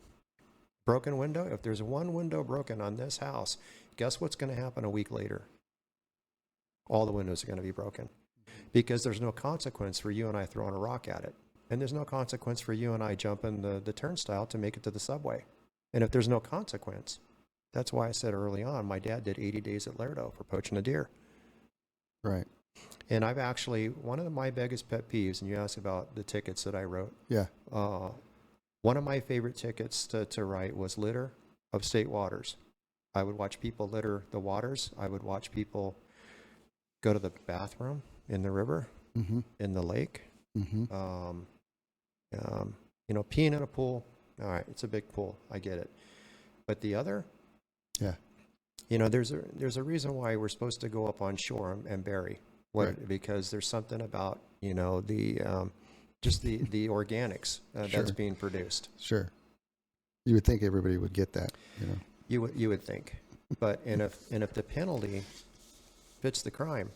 Broken window, if there's one window broken on this house, guess what's going to happen a week later? All the windows are going to be broken. Because there's no consequence for you and I throwing a rock at it. And there's no consequence for you and I jumping the turnstile to make it to the subway. And if there's no consequence, that's why I said early on, my dad did 80 days at Lerdo for poaching a deer. Right. And I've actually, one of my biggest pet peeves, and you asked about the tickets that I wrote. Yeah. One of my favorite tickets to write was litter of state waters. I would watch people litter the waters. I would watch people go to the bathroom in the river, in the lake. Peeing in a pool. All right, it's a big pool. I get it. But the other, yeah, there's a reason why we're supposed to go up on shore and bury. Right. Because there's something about just the organics that's being produced. Sure. You would think everybody would get that. You would think, but if the penalty fits the crime,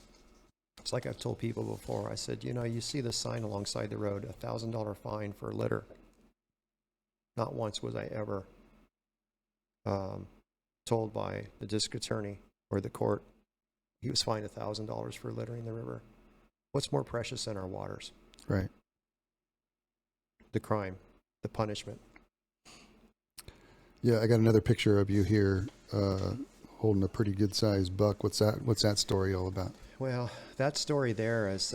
it's like I've told people before. I said, you see the sign alongside the road, $1,000 fine for litter. Not once was I ever told by the district attorney or the court he was fined $1,000 for littering the river. What's more precious than our waters? Right. The crime, the punishment. Yeah, I got another picture of you here holding a pretty good sized buck. What's that story all about? Well, that story there is,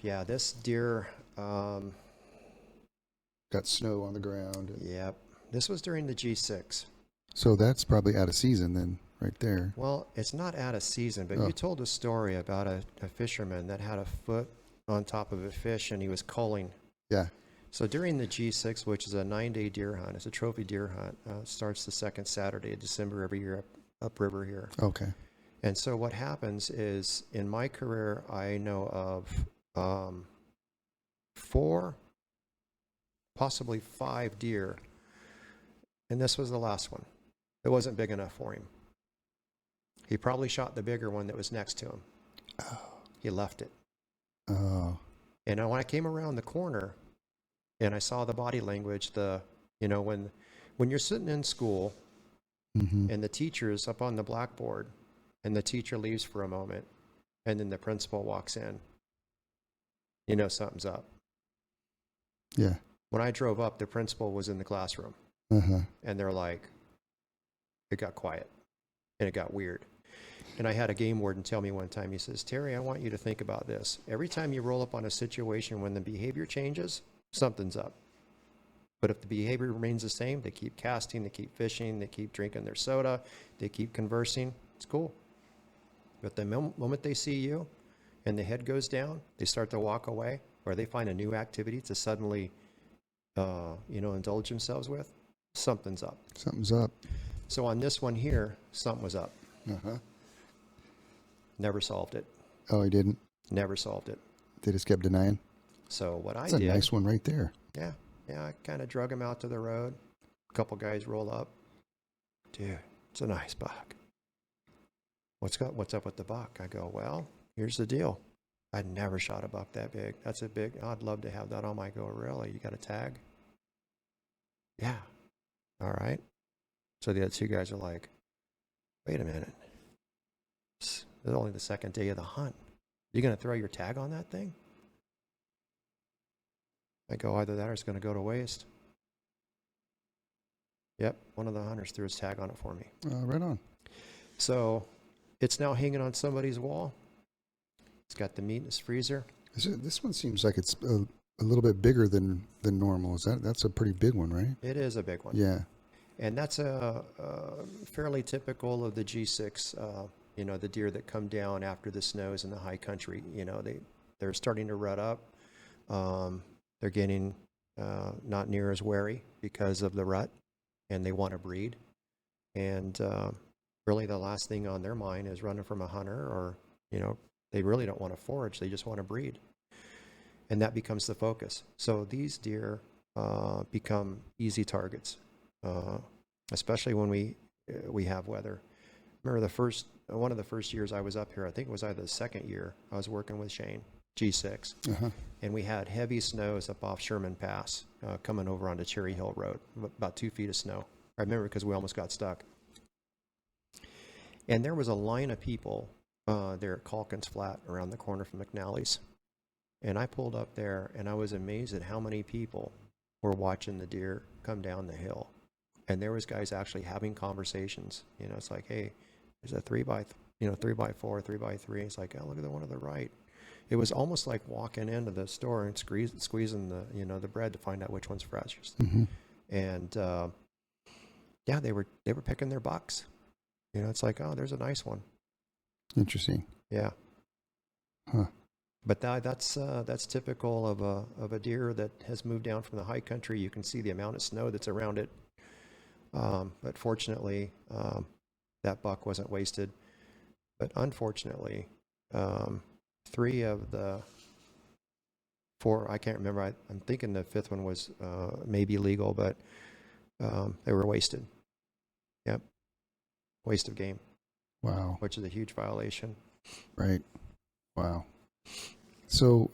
this deer. Got snow on the ground. Yep. This was during the G6. So that's probably out of season then, right there. Well, it's not out of season, but you told a story about a fisherman that had a foot on top of a fish and he was culling. Yeah. So during the G6, which is a 9-day deer hunt, it's a trophy deer hunt, starts the second Saturday of December every year upriver here. Okay. And so what happens is, in my career, I know of 4, possibly 5 deer, and this was the last one. It wasn't big enough for him. He probably shot the bigger one that was next to him. Oh. He left it. Oh. And when I came around the corner and I saw the body language, when you're sitting in school and the teacher's up on the blackboard and the teacher leaves for a moment and then the principal walks in, something's up. Yeah. When I drove up, the principal was in the classroom. And they're like, it got quiet and it got weird. And I had a game warden tell me one time, he says, Terry, I want you to think about this. Every time you roll up on a situation when the behavior changes, something's up. But if the behavior remains the same, they keep casting, they keep fishing, they keep drinking their soda, they keep conversing, it's cool. But the moment they see you and the head goes down, they start to walk away, or they find a new activity to suddenly, indulge themselves with, something's up. Something's up. So on this one here, something was up. Never solved it. Oh, he didn't? Never solved it. They just kept denying? So what That's I did. That's a nice one right there. Yeah. I kind of drug him out to the road. A couple guys roll up. Dude, it's a nice buck. What's up with the buck? I go, well, here's the deal. I'd never shot a buck that big. That's a big, I'd love to have that on my go. Really? You got a tag? Yeah. All right. So the other 2 guys are like, wait a minute. It's only the second day of the hunt. You going to throw your tag on that thing? I go, either that or it's going to go to waste. Yep, one of the hunters threw his tag on it for me. Right on. So it's now hanging on somebody's wall. It's got the meat in his freezer. This one seems like it's a little bit bigger than normal. That's a pretty big one, right? It is a big one. Yeah. And that's a fairly typical of the G6, the deer that come down after the snows in the high country. They're starting to rut up. They're getting not near as wary because of the rut, and they want to breed. And really the last thing on their mind is running from a hunter, or, they really don't want to forage. They just want to breed. And that becomes the focus. So these deer become easy targets, especially when we have weather. Remember one of the first years I was up here, I think it was either the second year, I was working with Shane, G6. And we had heavy snows up off Sherman Pass coming over onto Cherry Hill Road, about 2 feet of snow. I remember because we almost got stuck. And there was a line of people there at Calkins Flat around the corner from McNally's. And I pulled up there, and I was amazed at how many people were watching the deer come down the hill. And there was guys actually having conversations. You know, it's like, hey, there's a 3x4, 3x3. It's like, oh, look at the one to the right. It was almost like walking into the store and squeezing the bread to find out which one's freshest. Mm-hmm. And yeah, they were picking their bucks. You know, it's like, oh, there's a nice one. Interesting. Yeah. Huh. But that's typical of a deer that has moved down from the high country. You can see the amount of snow that's around it. But fortunately, that buck wasn't wasted. But unfortunately, 3 of the 4, I can't remember. I'm thinking the 5th one was maybe legal, but they were wasted. Yep. Waste of game. Wow. Which is a huge violation. Right. Wow. So,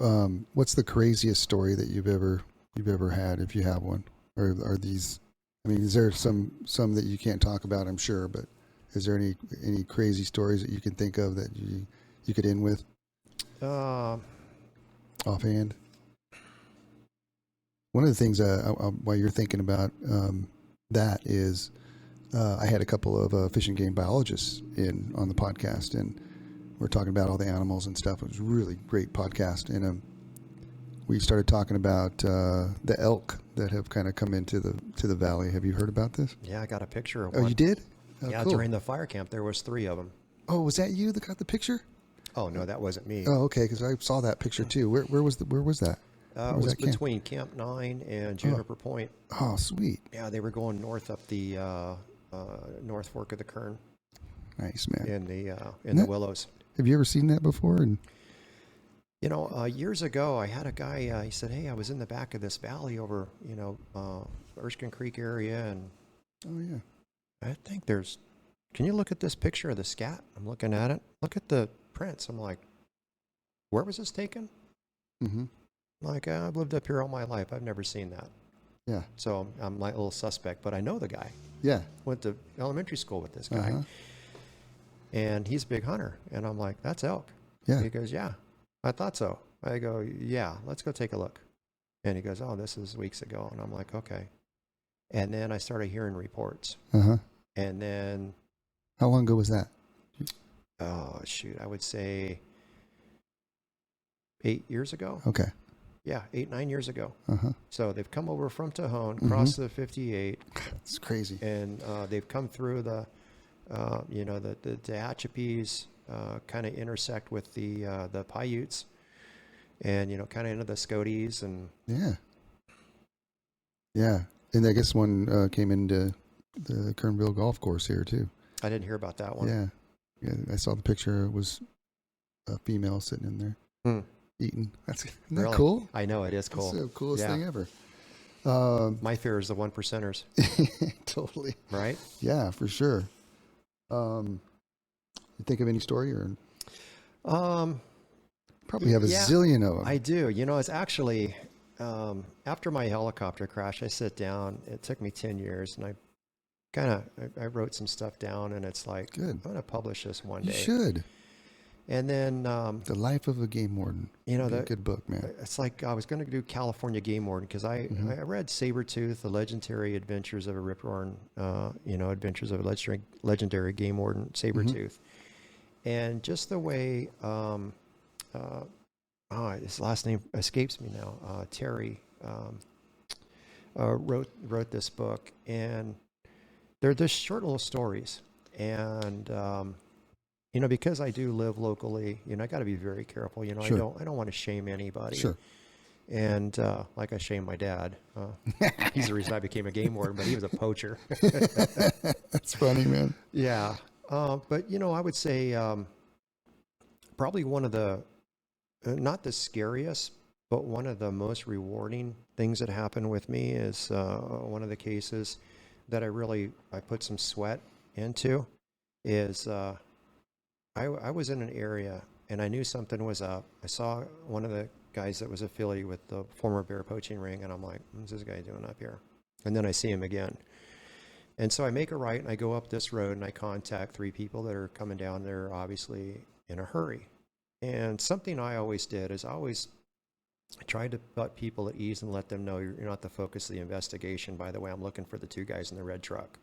what's the craziest story that you've ever had, if you have one? Or are these? I mean, is there some that you can't talk about? I'm sure, but is there any crazy stories that you can think of that you could end with? Offhand. One of the things while you're thinking about that is, I had a couple of fish and game biologists on the podcast, and we're talking about all the animals and stuff. It was a really great podcast, and we started talking about the elk that have kind of come into the valley. Have you heard about this? Yeah, I got a picture of one. Oh, you did? Oh, yeah, cool. During the fire camp, there was 3 of them. Oh, was that you that got the picture? Oh no, that wasn't me. Oh, okay, because I saw that picture too. Where was that? It was between Camp 9 and Juniper Point. Oh, sweet. Yeah, they were going north up the North Fork of the Kern. Nice, man. In the willows. Have you ever seen that before? And you know, years ago, I had a guy. He said, "Hey, I was in the back of this valley over, Erskine Creek area, and oh yeah, I think there's. Can you look at this picture of the scat? I'm looking at it. Look at the prints. I'm like, where was this taken? Mm-hmm. Like, I've lived up here all my life. I've never seen that. Yeah. So I'm like a little suspect, but I know the guy. Yeah. Went to elementary school with this guy. Uh-huh. And he's a big hunter. And I'm like, that's elk. Yeah. He goes, yeah, I thought so. I go, yeah, let's go take a look. And he goes, oh, this is weeks ago. And I'm like, okay. And then I started hearing reports. Uh-huh. And then. How long ago was that? Oh, shoot. I would say 8 years ago. Okay. Yeah, 9 years ago. Uh-huh. So they've come over from Tejon, crossed the 58. It's crazy. And they've come through the Tehachapi's, kind of intersect with the Paiutes, and kind of into the Scoties, and yeah. And I guess one came into the Kernville Golf Course here too. I didn't hear about that one. Yeah. I saw the picture. It was a female sitting in there eating. Isn't that really cool? I know, it is cool. It's the coolest thing ever. My fear is the 1%ers. Totally. Right? Yeah, for sure. You think of any story or? Probably have a zillion of them. I do. It's actually after my helicopter crash, I sit down. It took me 10 years, and I wrote some stuff down, and it's like, good. I'm going to publish this one day. You should. And then The Life of a Game Warden. Good book, man. It's like I was going to do California Game Warden because I read Sabretooth, The Legendary Adventures of a Riptorn, Adventures of a Legendary Game Warden, Sabretooth. And just the way, his last name escapes me now, Terry wrote this book, and they're just short little stories. And because I do live locally, I got to be very careful. Sure. I don't want to shame anybody. Sure. And like I shamed my dad. He's the reason I became a game warden, but he was a poacher. That's funny, man. Yeah. But I would say probably one of the, not the scariest, but one of the most rewarding things that happened with me is one of the cases that I put some sweat into is I was in an area and I knew something was up. I saw one of the guys that was affiliated with the former bear poaching ring, and I'm like, what's this guy doing up here? And then I see him again. And so I make a right and I go up this road and I contact 3 people that are coming down there, obviously in a hurry. And something I always did is I always I tried to put people at ease and let them know you're not the focus of the investigation. By the way, I'm looking for the two guys in the red truck.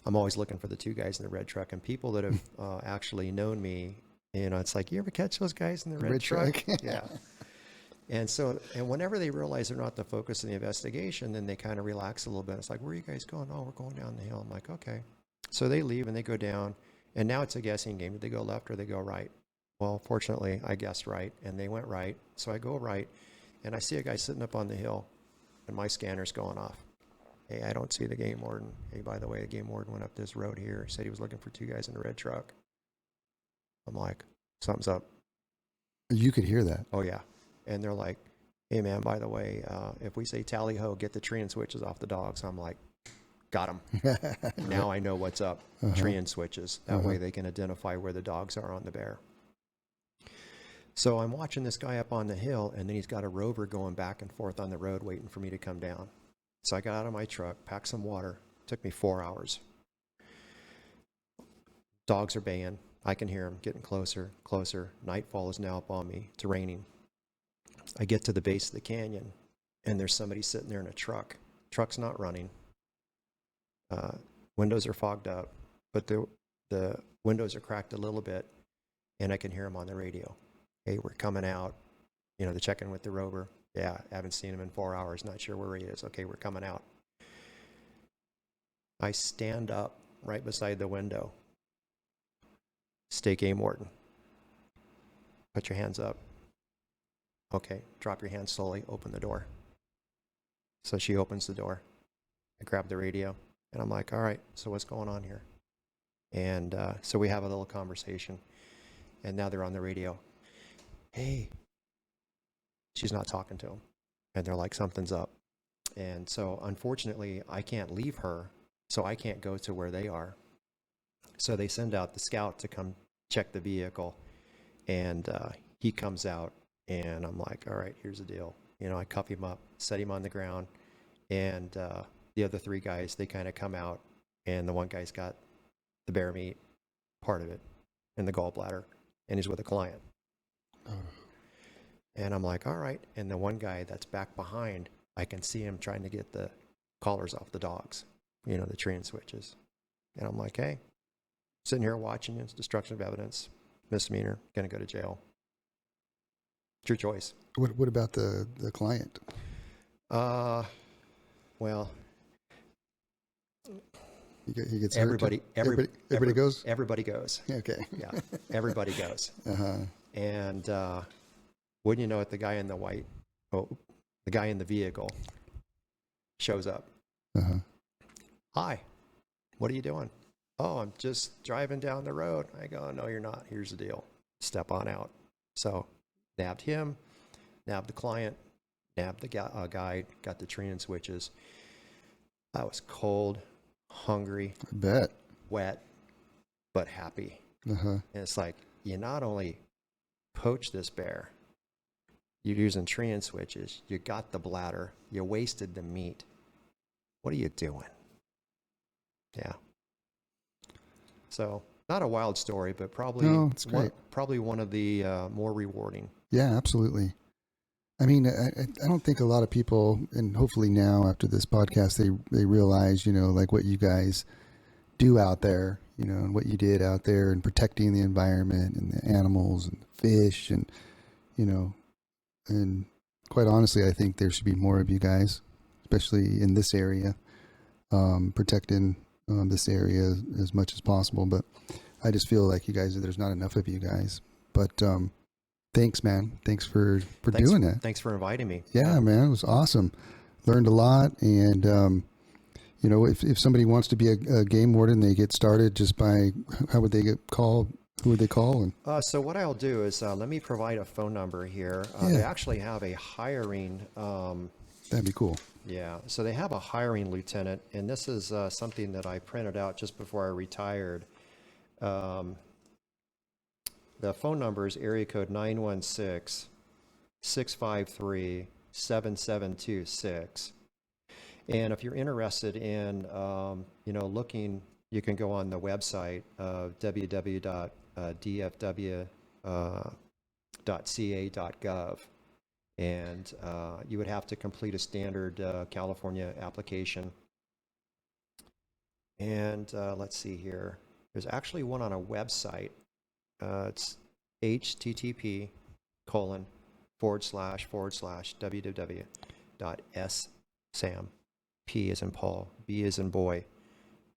I'm always looking for the two guys in the red truck. And people that have actually known me, it's like, you ever catch those guys in the red truck? Yeah. And whenever they realize they're not the focus of the investigation, then they kind of relax a little bit. It's like, where are you guys going? Oh, we're going down the hill. I'm like, okay. So they leave and they go down. And now it's a guessing game. Did they go left or they go right? Well, fortunately, I guessed right, and they went right. So I go right, and I see a guy sitting up on the hill, and my scanner's going off. Hey, I don't see the game warden. Hey, by the way, the game warden went up this road here. He said he was looking for two guys in a red truck. I'm like, something's up. You could hear that. Oh, yeah. And they're like, hey, man, by the way, if we say tally ho, get the tree and switches off the dogs. I'm like, got them. Now I know what's up. Tree and switches. That way they can identify where the dogs are on the bear. So I'm watching this guy up on the hill, and then he's got a rover going back and forth on the road waiting for me to come down. So I got out of my truck, packed some water. It took me 4 hours. Dogs are baying. I can hear them getting closer, closer. Nightfall is now upon me. It's raining. I get to the base of the canyon, and there's somebody sitting there in a truck. Truck's not running. Windows are fogged up, but the windows are cracked a little bit, and I can hear him on the radio. Hey, we're coming out. They're checking with the rover. Yeah, haven't seen him in 4 hours. Not sure where he is. Okay, we're coming out. I stand up right beside the window. Stay game warden. Put your hands up. Okay, drop your hands slowly. Open the door. So she opens the door. I grab the radio, and I'm like, all right, so what's going on here? And so we have a little conversation, and now they're on the radio. Hey, she's not talking to him. And they're like, something's up. And so unfortunately, I can't leave her, so I can't go to where they are. So they send out the scout to come check the vehicle, and he comes out, and I'm like, all right, here's the deal. I cuff him up, set him on the ground, and the other three guys, they kind of come out, and the one guy's got the bear meat, part of it, and the gallbladder, and he's with a client. And I'm like, all right. And the one guy that's back behind, I can see him trying to get the collars off the dogs, the tree and switches. And I'm like, hey, sitting here watching you. It's destruction of evidence, misdemeanor, going to go to jail. It's your choice. What about the client? Well, he gets everybody goes? Everybody goes. Okay. Yeah, everybody goes. Uh-huh. And wouldn't you know it, the guy in the vehicle shows up. Uh-huh. Hi, what are you doing? Oh, I'm just driving down the road. I go, no, you're not. Here's the deal. Step on out. So nabbed him, nabbed the client, nabbed the guy, got the tree and switches. I was cold, hungry, I bet, wet, but happy. Uh-huh. And it's like, you not only poached this bear, you're using tree and switches, you got the bladder, you wasted the meat. What are you doing? Yeah. So, not a wild story, but probably probably one of the more rewarding. Yeah, absolutely. I mean, I don't think a lot of people, and hopefully now after this podcast, they realize, like what you guys do out there, and what you did out there and protecting the environment and the animals and the fish and, and quite honestly, I think there should be more of you guys, especially in this area, protecting this area as much as possible. But I just feel like there's not enough of you guys. But thanks, man. Thanks for doing that. Thanks for inviting me. Yeah, man, it was awesome. Learned a lot, and if somebody wants to be a game warden, they get started just by how would they get called? Who would they call? And so what I'll do is let me provide a phone number here. Yeah. They actually have a hiring. That'd be cool. Yeah, so they have a hiring lieutenant, and this is something that I printed out just before I retired. The phone number is area code 916-653-7726. And if you're interested in, looking, you can go on the website of www.dfw.ca.gov, and you would have to complete a standard California application. And let's see here. There's actually one on a website. It's http://www.sam, P as in Paul, B as in boy,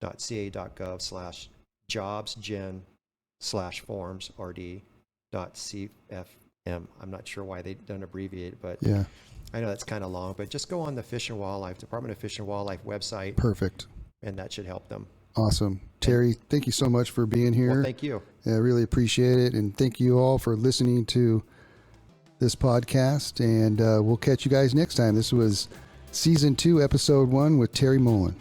.ca.gov/jobs/gen/forms/rd.cfm. I'm not sure why they don't abbreviate it, but Yeah. I know that's kind of long. But just go on the Fish and Wildlife, Department of Fish and Wildlife website, Perfect. and that should help them. Awesome. Terry, thank you so much for being here. Well, thank you. I really appreciate it. And thank you all for listening to this podcast. And we'll catch you guys next time. This was Season 2, Episode 1 with Terry Mullen.